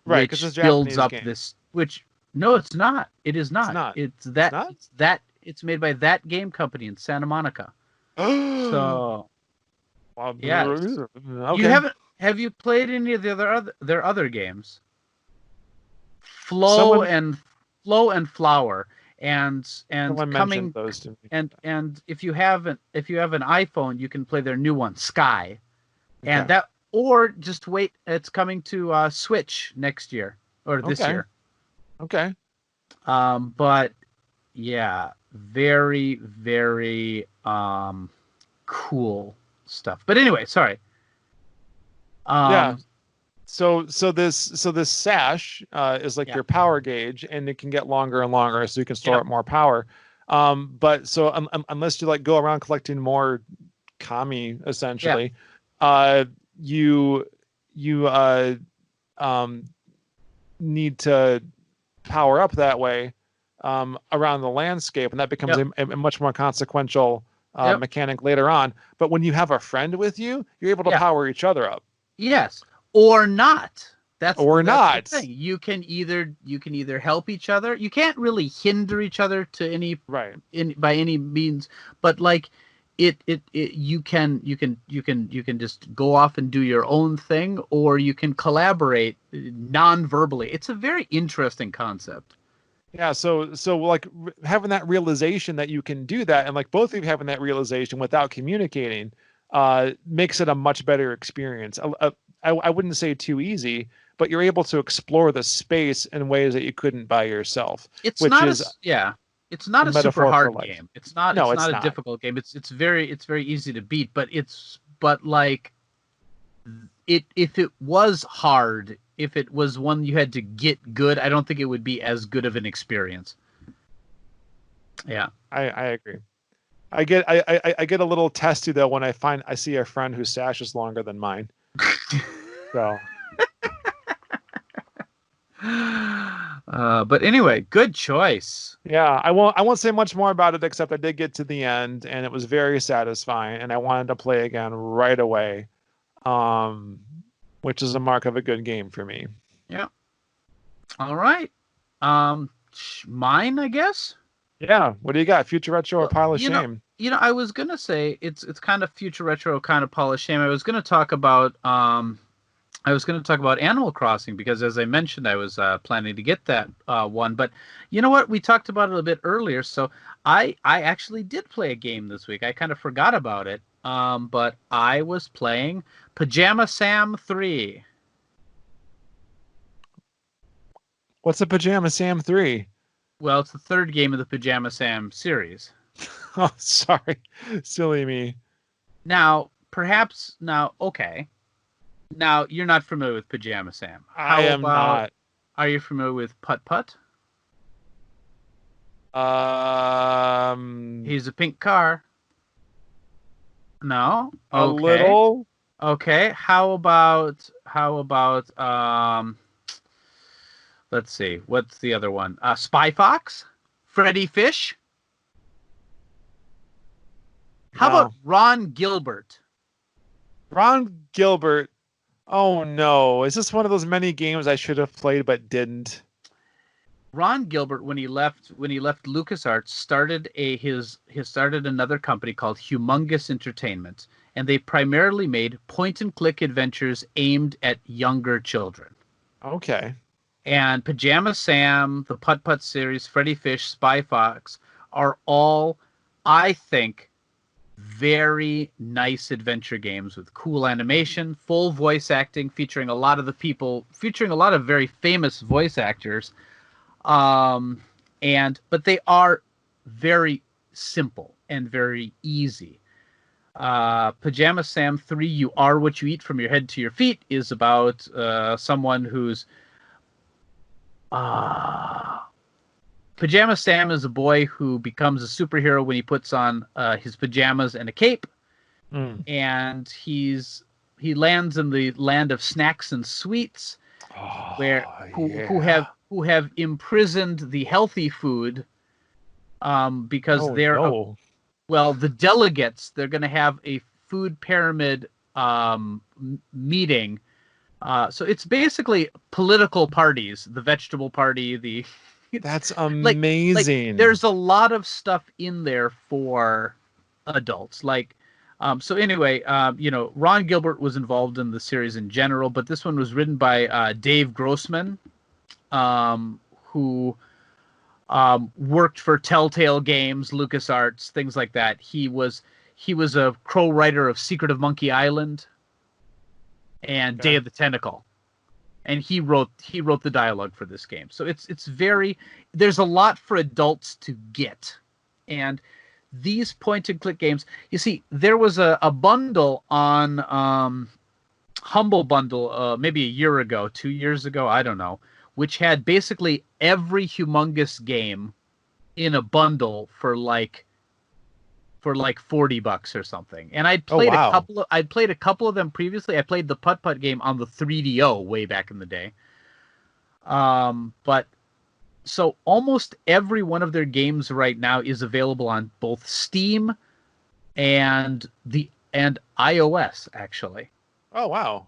Right, because it's builds up game. This... Which... No, it's not. It is not. It's made by that game company in Santa Monica. So... yeah. Okay. Have you played any of their other games? Flow and Flower and coming those to me. and if you have an iPhone, you can play their new one, Sky. Okay. And that, or just wait, it's coming to Switch next year or this year. Okay. But yeah, very, very cool stuff. But anyway, sorry. So this sash is like your power gauge, and it can get longer and longer, so you can store up more power. But so unless you like go around collecting more kami, essentially, you need to power up that way around the landscape, and that becomes a much more consequential mechanic later on. But when you have a friend with you, you're able to power each other up. Yes. Or not. That's not. The thing. You can either help each other. You can't really hinder each other to any by any means, but like you can just go off and do your own thing, or you can collaborate non-verbally. It's a very interesting concept. Yeah, so like having that realization that you can do that, and like both of you having that realization without communicating makes it a much better experience. I wouldn't say too easy, but you're able to explore the space in ways that you couldn't by yourself. It's not a super hard game. It's not a difficult game. It's very easy to beat, but like if it was hard, if it was one you had to get good, I don't think it would be as good of an experience. Yeah. I agree. I get a little testy though when I see a friend whose sash is longer than mine. So but anyway, good choice. Yeah, I won't say much more about it, except I did get to the end and it was very satisfying, and I wanted to play again right away, which is a mark of a good game for me. Yeah. All right. Mine, I guess. Yeah. What do you got? Future Retro or Pile of Shame? I was gonna say it's kind of future retro, kind of polished shame. I was gonna talk about Animal Crossing because, as I mentioned, I was planning to get that one. But you know what? We talked about it a bit earlier. So I actually did play a game this week. I kind of forgot about it. But I was playing Pajama Sam 3. What's a Pajama Sam 3? Well, it's the third game of the Pajama Sam series. Oh, sorry. Silly me. Okay. Now, you're not familiar with Pajama Sam. I am not. Are you familiar with Putt Putt? He's a pink car. No? Okay. A little? Okay. How about let's see. What's the other one? Spy Fox? Freddy Fish? How about Ron Gilbert? Ron Gilbert. Oh no! Is this one of those many games I should have played but didn't? Ron Gilbert, when he left LucasArts, started another company called Humongous Entertainment, and they primarily made point-and-click adventures aimed at younger children. Okay. And Pajama Sam, the Putt Putt series, Freddy Fish, Spy Fox are all, I think, very nice adventure games with cool animation, full voice acting, featuring a lot of very famous voice actors. But they are very simple and very easy. Pajama Sam 3, You Are What You Eat From Your Head to Your Feet, is about someone who's Pajama Sam is a boy who becomes a superhero when he puts on his pajamas and a cape, and he lands in the land of snacks and sweets, who have imprisoned the healthy food because the delegates, they're going to have a food pyramid meeting. So it's basically political parties, the vegetable party, That's amazing. There's a lot of stuff in there for adults. So anyway, Ron Gilbert was involved in the series in general, but this one was written by Dave Grossman, who worked for Telltale Games, LucasArts, things like that. He was a co-writer of Secret of Monkey Island and Day of the Tentacle. And he wrote the dialogue for this game. So there's a lot for adults to get. And these point and click games, you see, there was a bundle on Humble Bundle maybe a year ago, 2 years ago, I don't know, which had basically every humongous game in a bundle for like $40 or something. And I'd played a couple of them previously. I played the Putt Putt game on the 3DO way back in the day. But so almost every one of their games right now is available on both Steam and iOS, actually. Oh wow.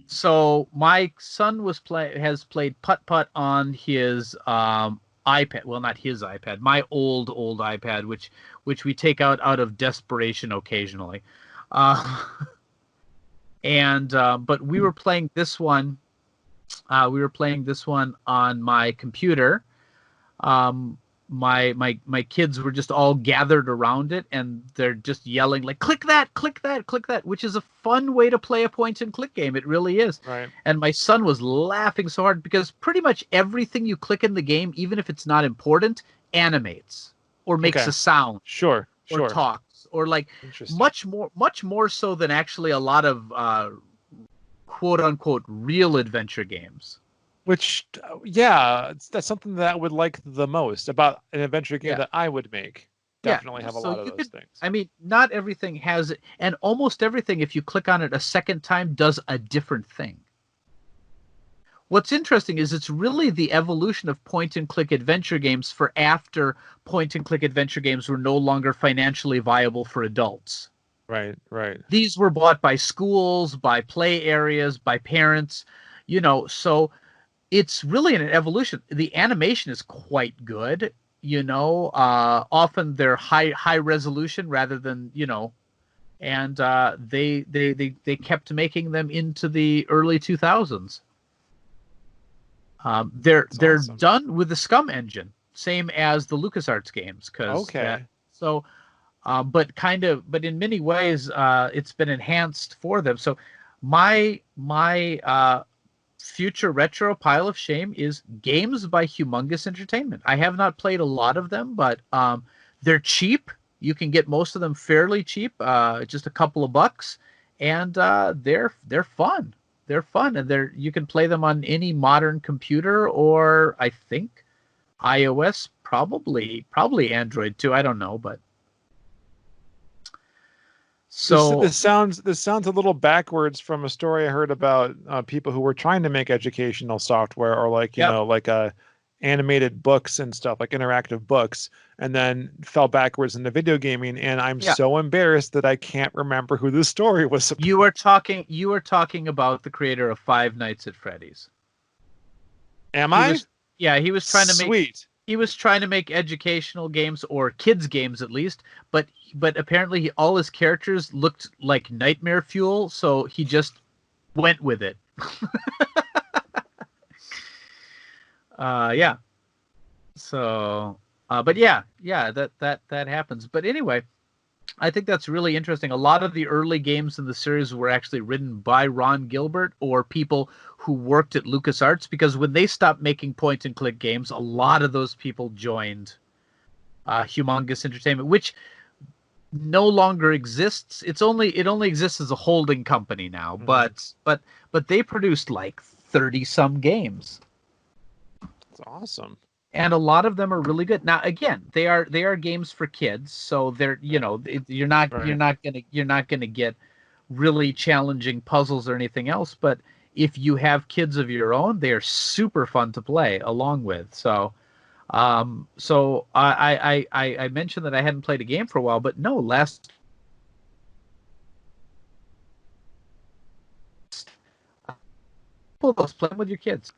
So my son has played Putt Putt on his iPad. Well, not his iPad, my old iPad, which we take out of desperation occasionally. But we were playing this one. We were playing this one on my computer. My kids were just all gathered around it, and they're just yelling like, click that, which is a fun way to play a point and click game. It really is. Right. And my son was laughing so hard because pretty much everything you click in the game, even if it's not important, animates or makes a sound. Sure. Or talks, or much more so than actually a lot of quote unquote real adventure games. Which, that's something that I would like the most about an adventure game that I would make. Definitely have a lot of those things. I mean, not everything has it, and almost everything, if you click on it a second time, does a different thing. What's interesting is it's really the evolution of point-and-click adventure games for after point-and-click adventure games were no longer financially viable for adults. Right. These were bought by schools, by play areas, by parents, so it's really an evolution. The animation is quite good. often they're high resolution rather than, and they kept making them into the early 2000s. They're awesome. done with the Scum engine, same as the LucasArts games. But in many ways, it's been enhanced for them. So my future retro pile of shame is games by Humongous Entertainment. I have not played a lot of them, but they're cheap. You can get most of them fairly cheap, just a couple of bucks, and they're fun. They're fun, and you can play them on any modern computer, or I think iOS, probably Android too. I don't know, but so this sounds a little backwards from a story I heard about people who were trying to make educational software, or like animated books and stuff, like interactive books, and then fell backwards into video gaming. And I'm so embarrassed that I can't remember who the story was about. You were talking about the creator of Five Nights at Freddy's. Am I? He was trying to make He was trying to make educational games, or kids games at least, but apparently all his characters looked like nightmare fuel, so he just went with it. So, but that happens. But anyway, I think that's really interesting. A lot of the early games in the series were actually written by Ron Gilbert or people who worked at LucasArts, because when they stopped making point-and-click games, a lot of those people joined Humongous Entertainment, which no longer exists. It only exists as a holding company now, but they produced like 30-some games. That's awesome. And a lot of them are really good. Now, again, they are games for kids, so they're you're not gonna get really challenging puzzles or anything else. But if you have kids of your own, they are super fun to play along with. So, I mentioned that I hadn't played a game for a while, but no, let's play with your kids.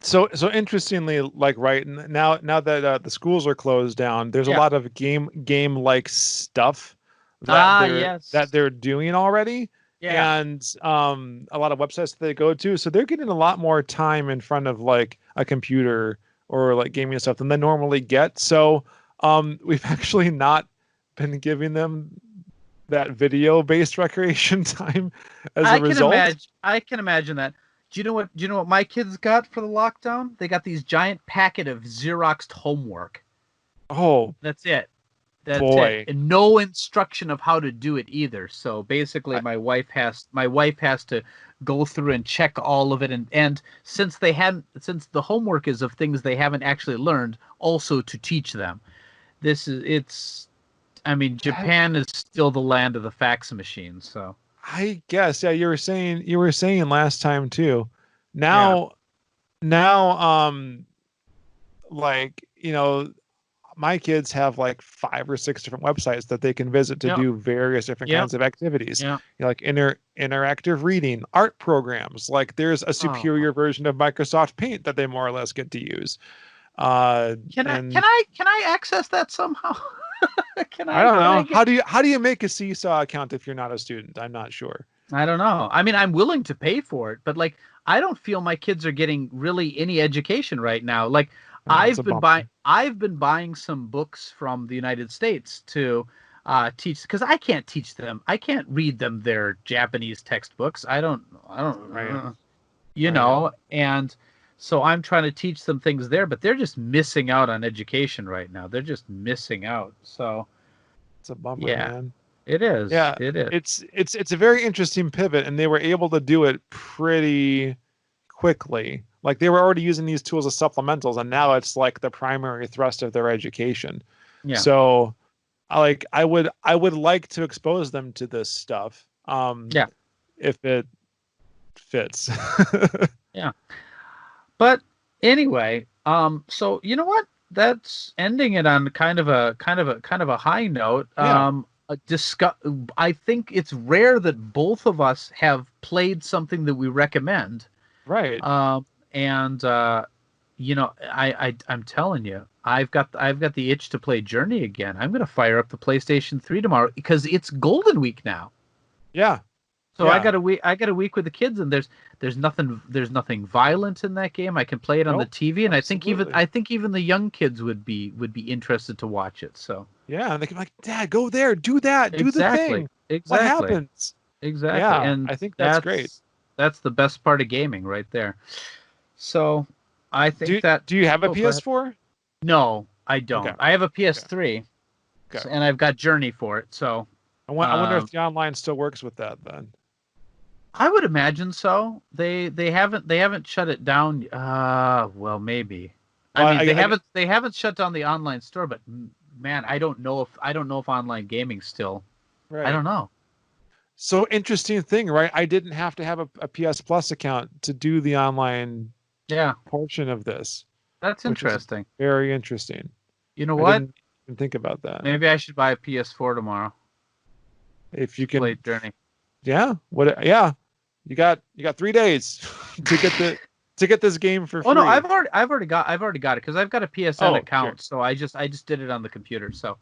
So interestingly, like right now that the schools are closed down, there's a lot of game like stuff that they're doing already, and a lot of websites that they go to, so they're getting a lot more time in front of like a computer or like gaming stuff than they normally get. So we've actually not been giving them that video based recreation time as a result. I can imagine that. Do you know what my kids got for the lockdown? They got these giant packet of Xeroxed homework. Oh, that's it. Boy. And no instruction of how to do it either. So basically, my wife has to go through and check all of it, and since the homework is of things they haven't actually learned, also to teach them. Japan is still the land of the fax machine. So. I guess, you were saying last time too. Now, like, my kids have like 5 or 6 different websites that they can visit to do various different kinds of activities. Like interactive reading, art programs. Like there's a superior version of Microsoft Paint that they more or less get to use. Can I access that somehow? I don't know. How do you make a Seesaw account if you're not a student? I'm not sure. I don't know. I mean, I'm willing to pay for it, but like, I don't feel my kids are getting really any education right now. Like, I've been buying some books from the United States to teach, because I can't teach them. I can't read them their Japanese textbooks. I don't. And so I'm trying to teach them things there, but they're just missing out on education right now. They're just missing out. So it's a bummer, man. It is. Yeah, it is. It's a very interesting pivot, and they were able to do it pretty quickly. Like they were already using these tools as supplementals, and now it's like the primary thrust of their education. Yeah. So, I would like to expose them to this stuff. If it fits. Yeah. But anyway, so you know what? That's ending it on kind of a high note. Yeah. I think it's rare that both of us have played something that we recommend. Right. I'm telling you, I've got the itch to play Journey again. I'm gonna fire up the PlayStation 3 tomorrow because it's Golden Week now. Yeah. So I got a week with the kids, and there's nothing violent in that game. I can play it on the TV, and absolutely. I think even the young kids would be interested to watch it. So yeah, and they can be like, Dad, go there, do that, do the thing. Exactly. What happens? Exactly. Yeah, and I think that's great. That's the best part of gaming right there. So I think do you have a PS4? No, I don't. Okay. I have a PS3, okay. And I've got Journey for it. So I wonder if the online still works with that then. I would imagine so. They haven't shut it down. Well, maybe. I mean, they haven't shut down the online store, but man, I don't know if online gaming's still. Right. I don't know. So interesting thing, right? I didn't have to have a PS Plus account to do the online portion of this. That's interesting. Very interesting. You know what? I didn't even think about that. Maybe I should buy a PS4 tomorrow. If you can play Journey. Yeah. Yeah. You got 3 days to get this game for free. Oh no, I've already got it because I've got a PSN account, so I just did it on the computer. So,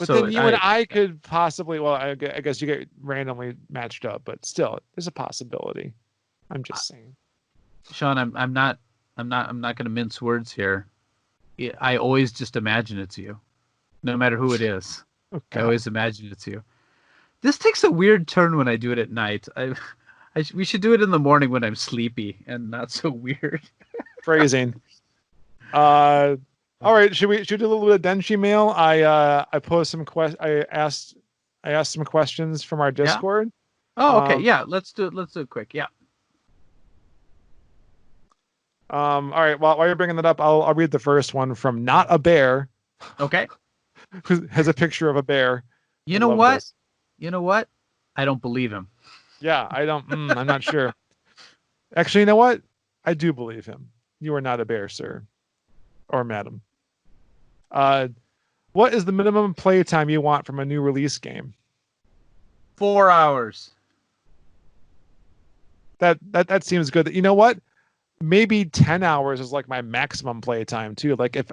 then you and I could possibly. Well, I guess you get randomly matched up, but still, there's a possibility. I'm just saying. Sean, I'm not going to mince words here. I always just imagine it's you, no matter who it is. Okay. I always imagine it's you. This takes a weird turn when I do it at night. We should do it in the morning when I'm sleepy and not so weird. Phrasing. All right, should we do a little bit of Denshi mail? I posed some I asked some questions from our Discord. Yeah? Oh, okay. Yeah, let's do it quick. Yeah. All right. While you're bringing that up, I'll read the first one from Not a Bear. Okay. Who has a picture of a bear. You know what? You know what? I don't believe him. Yeah, I don't. I'm not sure. Actually, you know what? I do believe him. You are not a bear, sir, or madam. What is the minimum play time you want from a new release game? 4 hours. That seems good. You know what? Maybe 10 hours is like my maximum play time too. Like if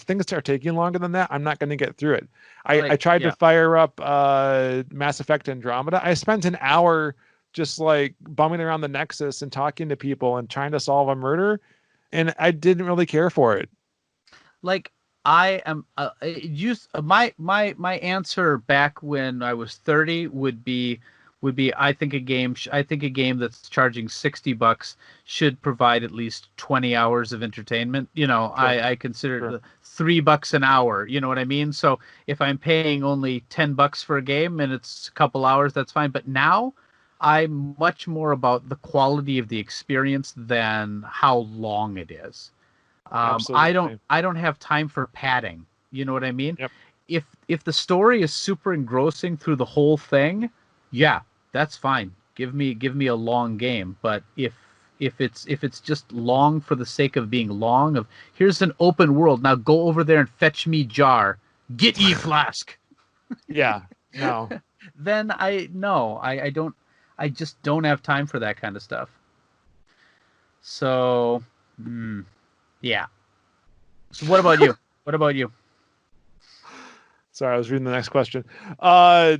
things start taking longer than that, I'm not going to get through it. I tried to fire up Mass Effect Andromeda. I spent an hour just like bumming around the Nexus and talking to people and trying to solve a murder, and I didn't really care for it. Like I am my answer back when I was 30 would be I think a game that's charging $60 should provide at least 20 hours of entertainment. You know, sure. I consider it $3 an hour. You know what I mean? So if I'm paying only $10 for a game and it's a couple hours, that's fine. But now I'm much more about the quality of the experience than how long it is. I don't have time for padding. You know what I mean? Yep. If the story is super engrossing through the whole thing, yeah, that's fine. Give me a long game. But if it's just long for the sake of being long, of here's an open world, now go over there and fetch me jar, get ye flask. Yeah, no. Then I just don't have time for that kind of stuff. So, yeah. So what about you? What about you? Sorry, I was reading the next question. So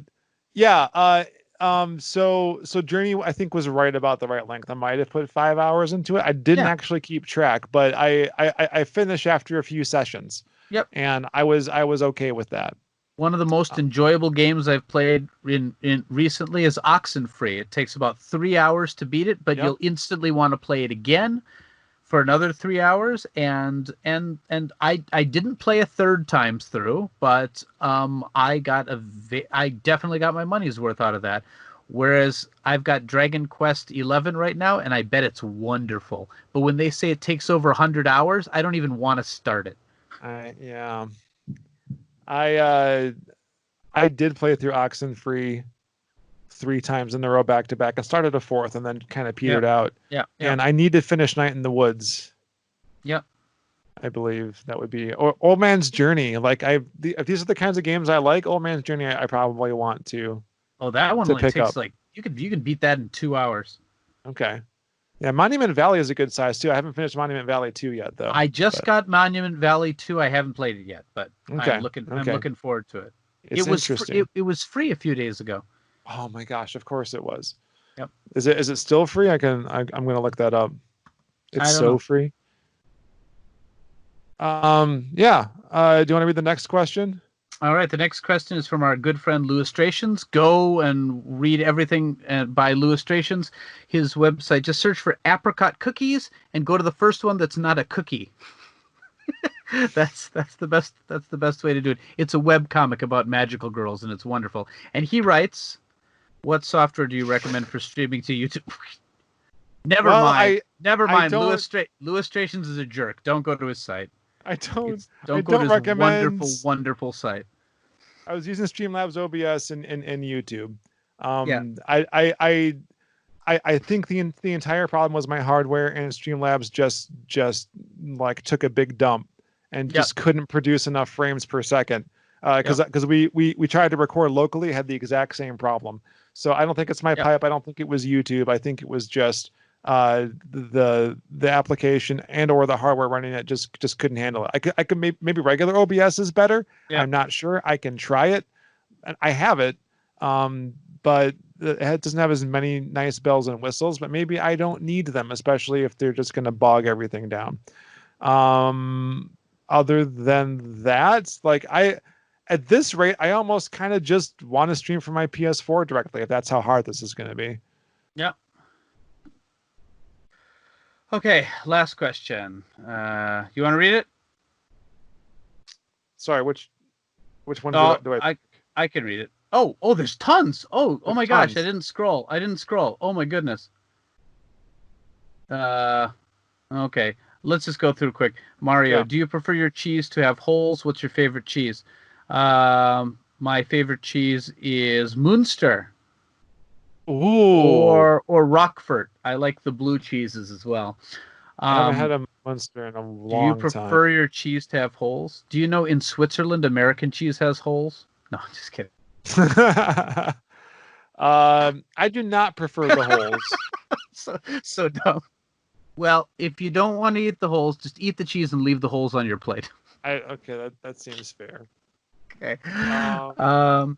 Journey, I think, was right about the right length. I might have put 5 hours into it. I didn't actually keep track, but I finished after a few sessions. Yep. And I was okay with that. One of the most enjoyable games I've played in recently is Oxen-Free. It takes about 3 hours to beat it, but you'll instantly want to play it again for another 3 hours. And I didn't play a third time through, but I definitely got my money's worth out of that. Whereas I've got Dragon Quest 11 right now, and I bet it's wonderful. But when they say it takes over 100 hours, I don't even want to start it. I did play through Oxen-Free 3 times in a row back to back. I started a fourth and then kind of petered out. Yeah. And I need to finish Night in the Woods. Yep. I believe that would be Old Man's Journey. Like if these are the kinds of games I like, Old Man's Journey, I probably want to. Oh, that one only takes you can beat that in 2 hours. Okay. Yeah, Monument Valley is a good size too. I haven't finished Monument Valley 2 yet though. I just got Monument Valley 2. I haven't played it yet, but okay. I'm looking forward to it. It's interesting. It was free a few days ago. Oh my gosh, of course it was. Yep. Is it still free? I'm gonna look that up. It's so free. Yeah. Do you want to read the next question? All right. The next question is from our good friend Illustrations. Go and read everything by Illustrations. His website. Just search for apricot cookies and go to the first one that's not a cookie. That's the best way to do it. It's a web comic about magical girls, and it's wonderful. And he writes, "What software do you recommend for streaming to YouTube?" Never mind. Illustrations is a jerk. Don't go to his site. Don't go to his recommend... wonderful site. I was using Streamlabs OBS in YouTube. I think the entire problem was my hardware, and Streamlabs just like took a big dump and just couldn't produce enough frames per second. Because we tried to record locally, had the exact same problem. So I don't think it's my pipe. I don't think it was YouTube. I think it was just the application and or the hardware running it just couldn't handle it. I could maybe regular OBS is better. I'm not sure. I can try it. I have it, but it doesn't have as many nice bells and whistles. But maybe I don't need them, especially if they're just going to bog everything down. Other than that, like at this rate, I almost kind of just want to stream from my PS4 directly if that's how hard this is going to be. Yeah. Okay, last question. You want to read it? Sorry, which one do I? I can read it. Oh, there's tons. Oh my gosh, I didn't scroll. Oh my goodness. Okay, let's just go through quick. Mario, do you prefer your cheese to have holes? What's your favorite cheese? My favorite cheese is Munster. Ooh. Or Roquefort. I like the blue cheeses as well. I haven't had a Munster in a long time. Do you prefer your cheese to have holes? Do you know in Switzerland American cheese has holes? No, I'm just kidding. I do not prefer the holes. so dumb. Well, if you don't want to eat the holes, just eat the cheese and leave the holes on your plate. Okay, that seems fair. Okay. Dang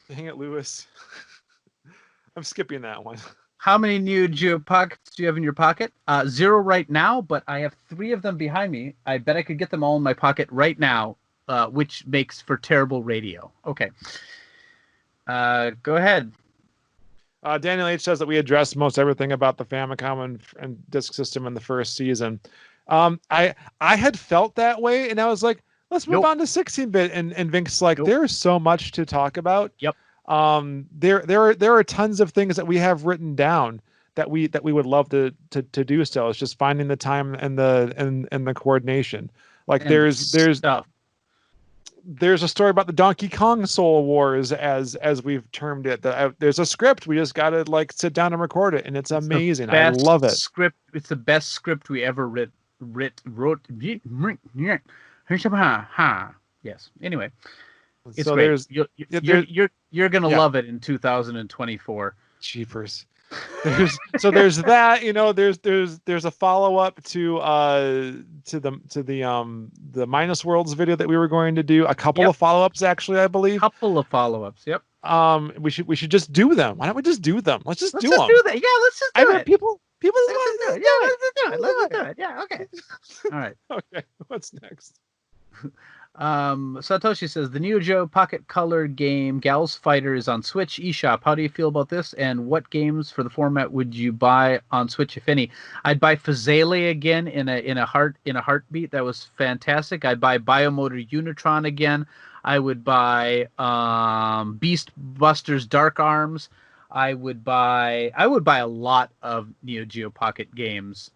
it, Lewis. I'm skipping that one. How many Neo Geo pockets do you have in your pocket? 0 right now, but I have 3 of them behind me. I bet I could get them all in my pocket right now, which makes for terrible radio. Okay. Go ahead. Daniel H. says that we addressed most everything about the Famicom and disk system in the first season. I had felt that way, and I was like, let's move on to 16-bit. And Vinck's like, there's so much to talk about. Yep. There are tons of things that we have written down that we would love to do still. It's just finding the time and the coordination. Like there's a story about the Donkey Kong Soul Wars as we've termed it. There's a script. We just got to like sit down and record it, and it's amazing. I love it. It's the best script we ever wrote. Yes. Anyway, it's so great. You're gonna love it in 2024. Jeepers. There's that, there's a follow-up to the Minus Worlds video that we were going to do. A couple of follow-ups, actually, I believe. Couple of follow-ups. Yep. We should just do them. Why don't we just do them? Let's just do them. Do that. Yeah, let's just do it. People let's do it. Yeah, let's do it. Let's do it. Yeah, okay. All right. Okay. What's next? Satoshi says the Neo Geo Pocket Color game Gals Fighter is on Switch eShop. How do you feel about this? And what games for the format would you buy on Switch, if any? I'd buy Fazale again in a heartbeat. That was fantastic. I'd buy Biomotor Unitron again. I would buy Beast Busters Dark Arms. I would buy a lot of Neo Geo Pocket games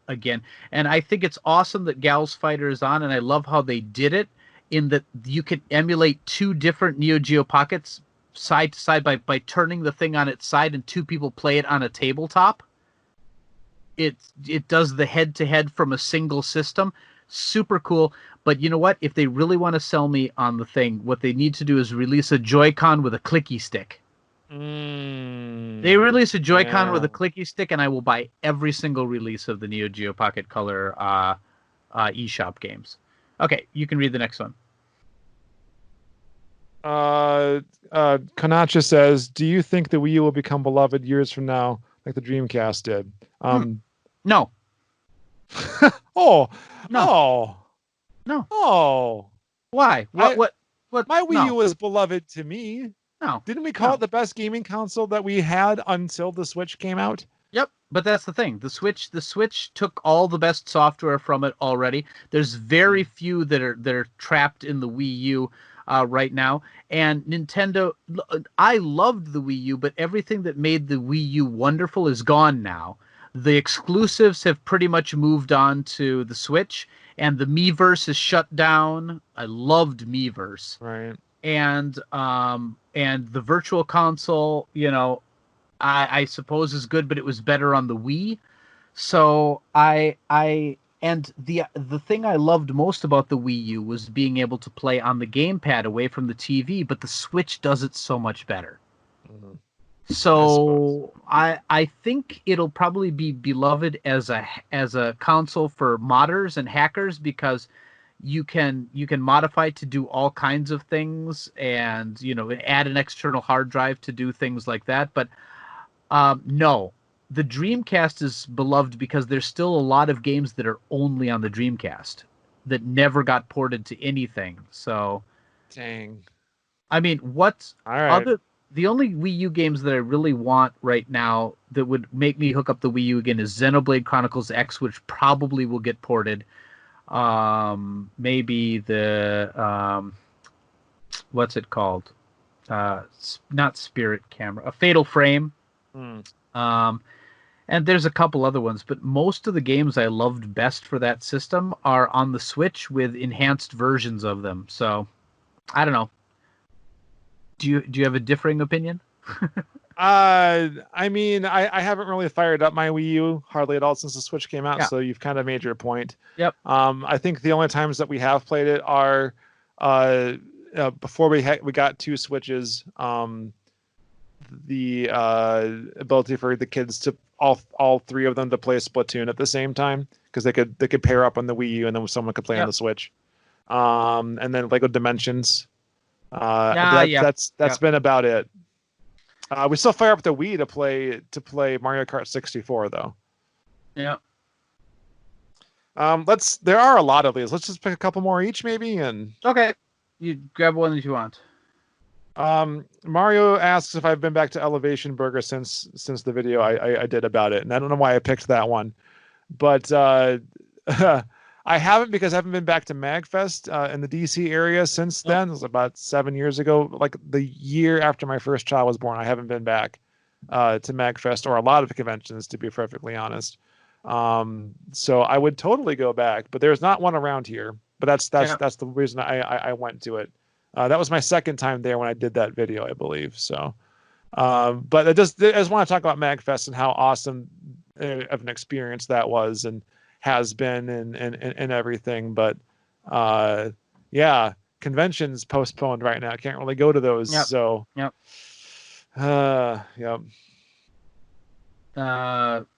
again. And I think it's awesome that Gals Fighter is on, and I love how they did it in that you can emulate 2 different Neo Geo Pockets side to side by turning the thing on its side, and 2 people play it on a tabletop. It does the head-to-head from a single system. Super cool. But you know what? If they really want to sell me on the thing, what they need to do is release a Joy-Con with a clicky stick. They release a Joy-Con with a clicky stick, and I will buy every single release of the Neo Geo Pocket Color eShop games. Okay, you can read the next one. Kanacha says, "Do you think the Wii U will become beloved years from now, like the Dreamcast did?" No. Oh. No. Oh. No. Oh. Why? What? My Wii U was beloved to me. No. Didn't we call it the best gaming console that we had until the Switch came out? Yep, but that's the thing. The Switch took all the best software from it already. There's very few that are trapped in the Wii U right now. And Nintendo, I loved the Wii U, but everything that made the Wii U wonderful is gone now. The exclusives have pretty much moved on to the Switch, and the Miiverse is shut down. I loved Miiverse. Right. And the Virtual Console, I suppose is good, but it was better on the Wii. So the thing I loved most about the Wii U was being able to play on the gamepad away from the TV, but the Switch does it so much better. Mm-hmm. So I think it'll probably be beloved as a console for modders and hackers, because you can modify to do all kinds of things, and add an external hard drive to do things like that. But no, the Dreamcast is beloved because there's still a lot of games that are only on the Dreamcast that never got ported to anything. So, dang. I mean, the only Wii U games that I really want right now that would make me hook up the Wii U again is Xenoblade Chronicles X, which probably will get ported. Maybe the what's it called? Not Spirit Camera, a Fatal Frame. And there's a couple other ones, but most of the games I loved best for that system are on the Switch with enhanced versions of them. So I don't know. Do you have a differing opinion? I mean, I haven't really fired up my Wii U hardly at all since the Switch came out, so you've kind of made your point. Yep. I think the only times that we have played it are before we got 2 Switches. The ability for the kids to all 3 of them to play Splatoon at the same time, because they could pair up on the Wii U and then someone could play on the Switch. And then Lego Dimensions. That's been about it. We still fire up the Wii to play Mario Kart 64 though. Yeah. There are a lot of these. Let's just pick a couple more each maybe, and okay. You grab one that you want. Mario asks if I've been back to Elevation Burger since the video I did about it, and I don't know why I picked that one, but I haven't, because I haven't been back to MagFest in the DC area since then. It was about 7 years ago, like the year after my first child was born. I haven't been back to MagFest or a lot of conventions, to be perfectly honest. So I would totally go back, but there's not one around here. But that's the reason I went to it. That was my second time there when I did that video, I believe. So, but I just want to talk about MagFest and how awesome of an experience that was and has been and everything. But conventions postponed right now. Can't really go to those. Yep. So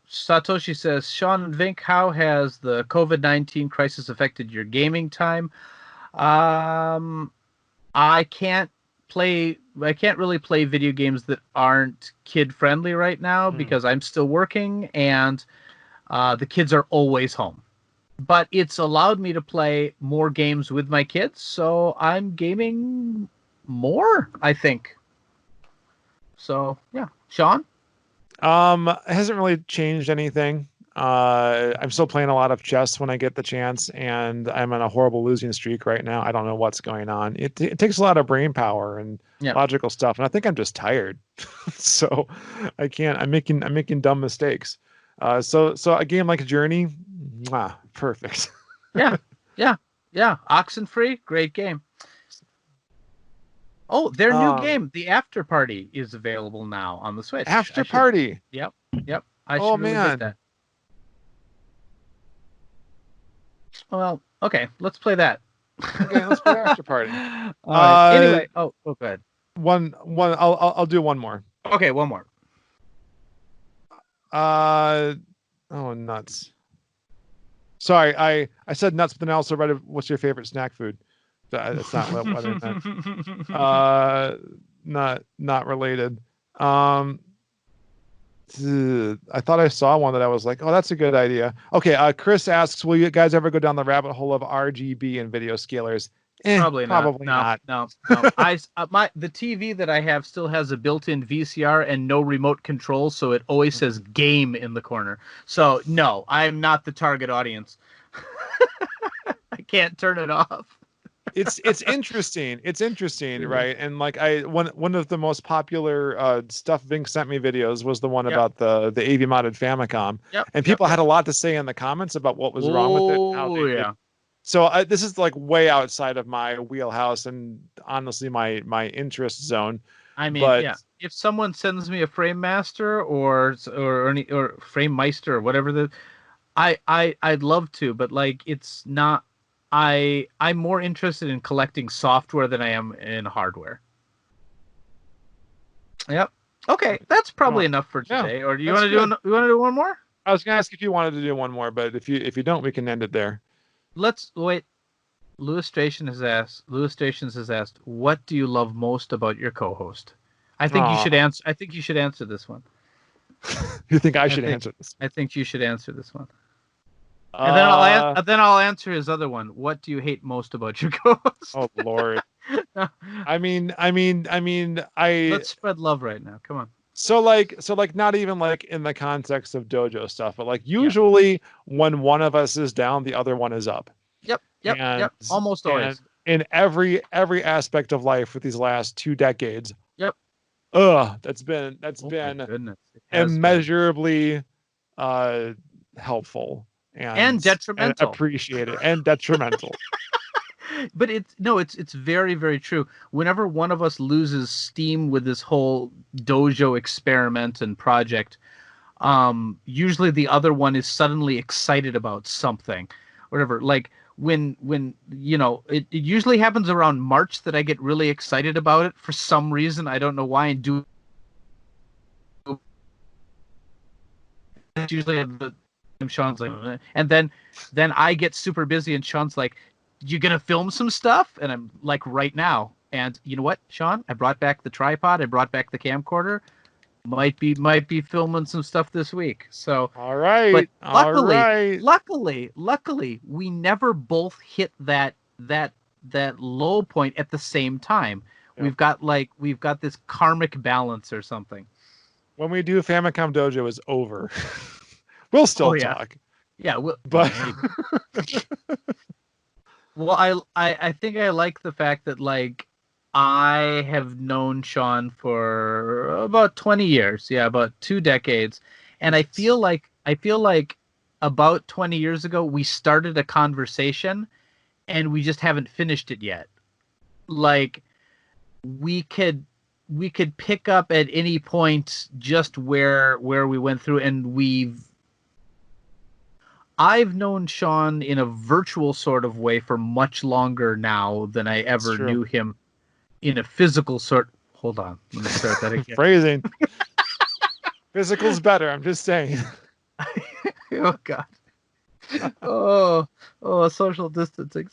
Satoshi says, Sean and Vinnk, how has the COVID-19 crisis affected your gaming time? I can't really play video games that aren't kid friendly right now because I'm still working, and the kids are always home. But it's allowed me to play more games with my kids, so I'm gaming more, I think. So yeah, Sean? It hasn't really changed anything. I'm still playing a lot of chess when I get the chance, and I'm on a horrible losing streak right now. I don't know what's going on. It takes a lot of brain power and logical stuff, and I think I'm just tired. So I can't. I'm making dumb mistakes. So a game like Journey, perfect. Yeah. Oxen-Free, great game. Oh, their new game, The After Party, is available now on the Switch. After Party. Yep. I should really get that. Well, okay, let's play that. Okay, let's play After Party. Anyway, go ahead. One. I'll do one more. Okay, one more. Oh, nuts. Sorry, I said nuts, but then I also read what's your favorite snack food. That's not what I meant. Not related. I thought I saw one that I was like, oh, that's a good idea. Okay, Chris asks, will you guys ever go down the rabbit hole of RGB and video scalers? Probably not. No. The TV that I have still has a built-in VCR and no remote control, so it always says game in the corner. So no, I'm not the target audience. I can't turn it off. It's interesting. It's interesting, right? And like one of the most popular stuff Vinnk sent me videos was the one about the AV modded Famicom. And people had a lot to say in the comments about what was wrong with it. Oh yeah. So this is like way outside of my wheelhouse and honestly my interest zone. I mean, if someone sends me a Frame Master or Frame Meister or whatever I'd love to, but like it's not. I'm more interested in collecting software than I am in hardware. Yep. Okay, that's probably enough for today. Or do you want to do one more? I was gonna ask if you wanted to do one more, but if you don't, we can end it there. Let's wait. Lewis Stations has asked, what do you love most about your co-host? I think you should answer. I think you should answer this one. You think I should answer this? I think you should answer this one. And then I'll answer his other one. What do you hate most about your co-host? Oh Lord. I mean, let's spread love right now. Come on. So like not even like in the context of dojo stuff, but like usually when one of us is down, the other one is up. Yep. Almost always. In every aspect of life for these last 2 decades. Yep. That's been immeasurably helpful and detrimental. And appreciated and detrimental. But it's very, very true. Whenever one of us loses steam with this whole dojo experiment and project, usually the other one is suddenly excited about something, whatever. Like when it usually happens around March that I get really excited about it for some reason. I don't know why. And do usually Sean's like, and then I get super busy, and Sean's like, you gonna film some stuff? And I'm like, right now. And you know what, Sean? I brought back the tripod. I brought back the camcorder. Might be filming some stuff this week. So all right. But luckily, we never both hit that low point at the same time. Yeah. We've got this karmic balance or something. When we do Famicom Dojo is over, we'll still talk. Yeah, but. Well, I think I like the fact that like I have known Sean for about 20 years. Yeah, about 2 decades. And I feel like about 20 years ago we started a conversation and we just haven't finished it yet. Like we could pick up at any point just where we went through, and I've known Sean in a virtual sort of way for much longer now than I ever knew him in a physical sort. Hold on. Let me start that again. Phrasing. Physical's better. I'm just saying. Oh, God. Oh, social distancing.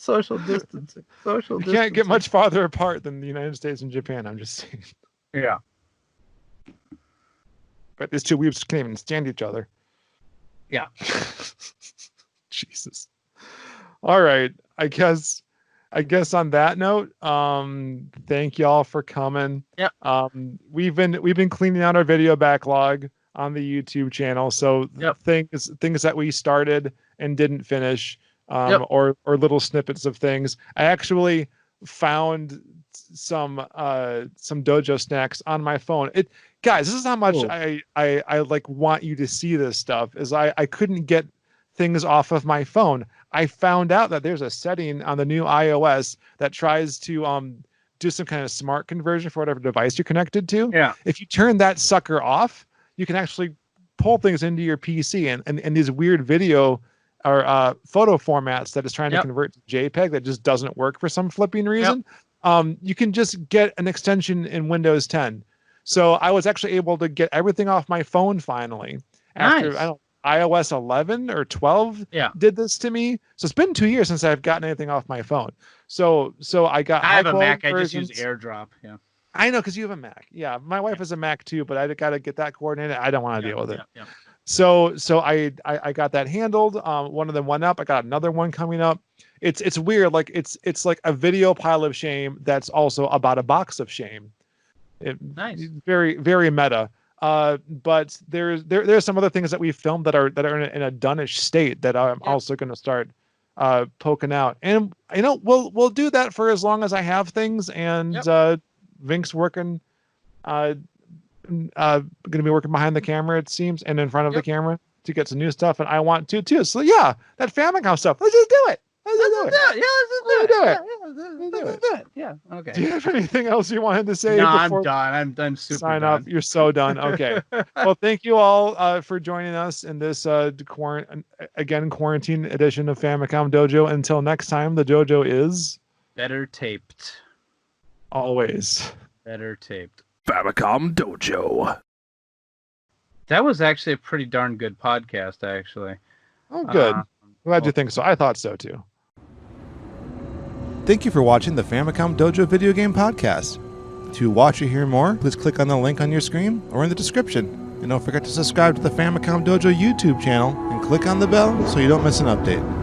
You can't get much farther apart than the United States and Japan. I'm just saying. Yeah. But these two weebs can't even stand each other. Yeah. Jesus. All right. I guess on that note, thank y'all for coming. Yep. We've been cleaning out our video backlog on the YouTube channel. So things that we started and didn't finish, or little snippets of things. I actually found some dojo snacks on my phone. Guys, this is how much I like want you to see this stuff. Is I couldn't get things off of my phone. I found out that there's a setting on the new iOS that tries to do some kind of smart conversion for whatever device you're connected to. Yeah. If you turn that sucker off, you can actually pull things into your PC and these weird video or photo formats that is trying to convert to JPEG that just doesn't work for some flipping reason. You can just get an extension in Windows 10. So I was actually able to get everything off my phone finally. After iOS 11 or 12 did this to me. So it's been 2 years since I've gotten anything off my phone. So I have a Mac. I just use AirDrop. Yeah. I know, because you have a Mac. Yeah, my wife has a Mac too, but I got to get that coordinated. I don't want to deal with it. Yeah. So I got that handled. One of them went up. I got another one coming up. It's weird. Like it's like a video pile of shame that's also about a box of shame. Nice. Very, very meta. But there's some other things that we filmed that are in a done-ish state that I'm also going to start poking out. And we'll do that for as long as I have things. And Vinck's working. Going to be working behind the camera, it seems, and in front of the camera to get some new stuff, and I want to too. So yeah, that Famicom stuff. Let's just do it. Let's do it. Yeah. Okay. Do you have anything else you wanted to say? No, I'm done. I'm super sign done. off. You're so done. Okay. Well, thank you all for joining us in this quarantine edition of Famicom Dojo. Until next time, the dojo is better taped. Always better taped. Famicom Dojo. That was actually a pretty darn good podcast, actually. Oh, good. Glad you think so. I thought so too. Thank you for watching the Famicom Dojo video game podcast. To watch or hear more, please click on the link on your screen or in the description. And don't forget to subscribe to the Famicom Dojo YouTube channel and click on the bell so you don't miss an update.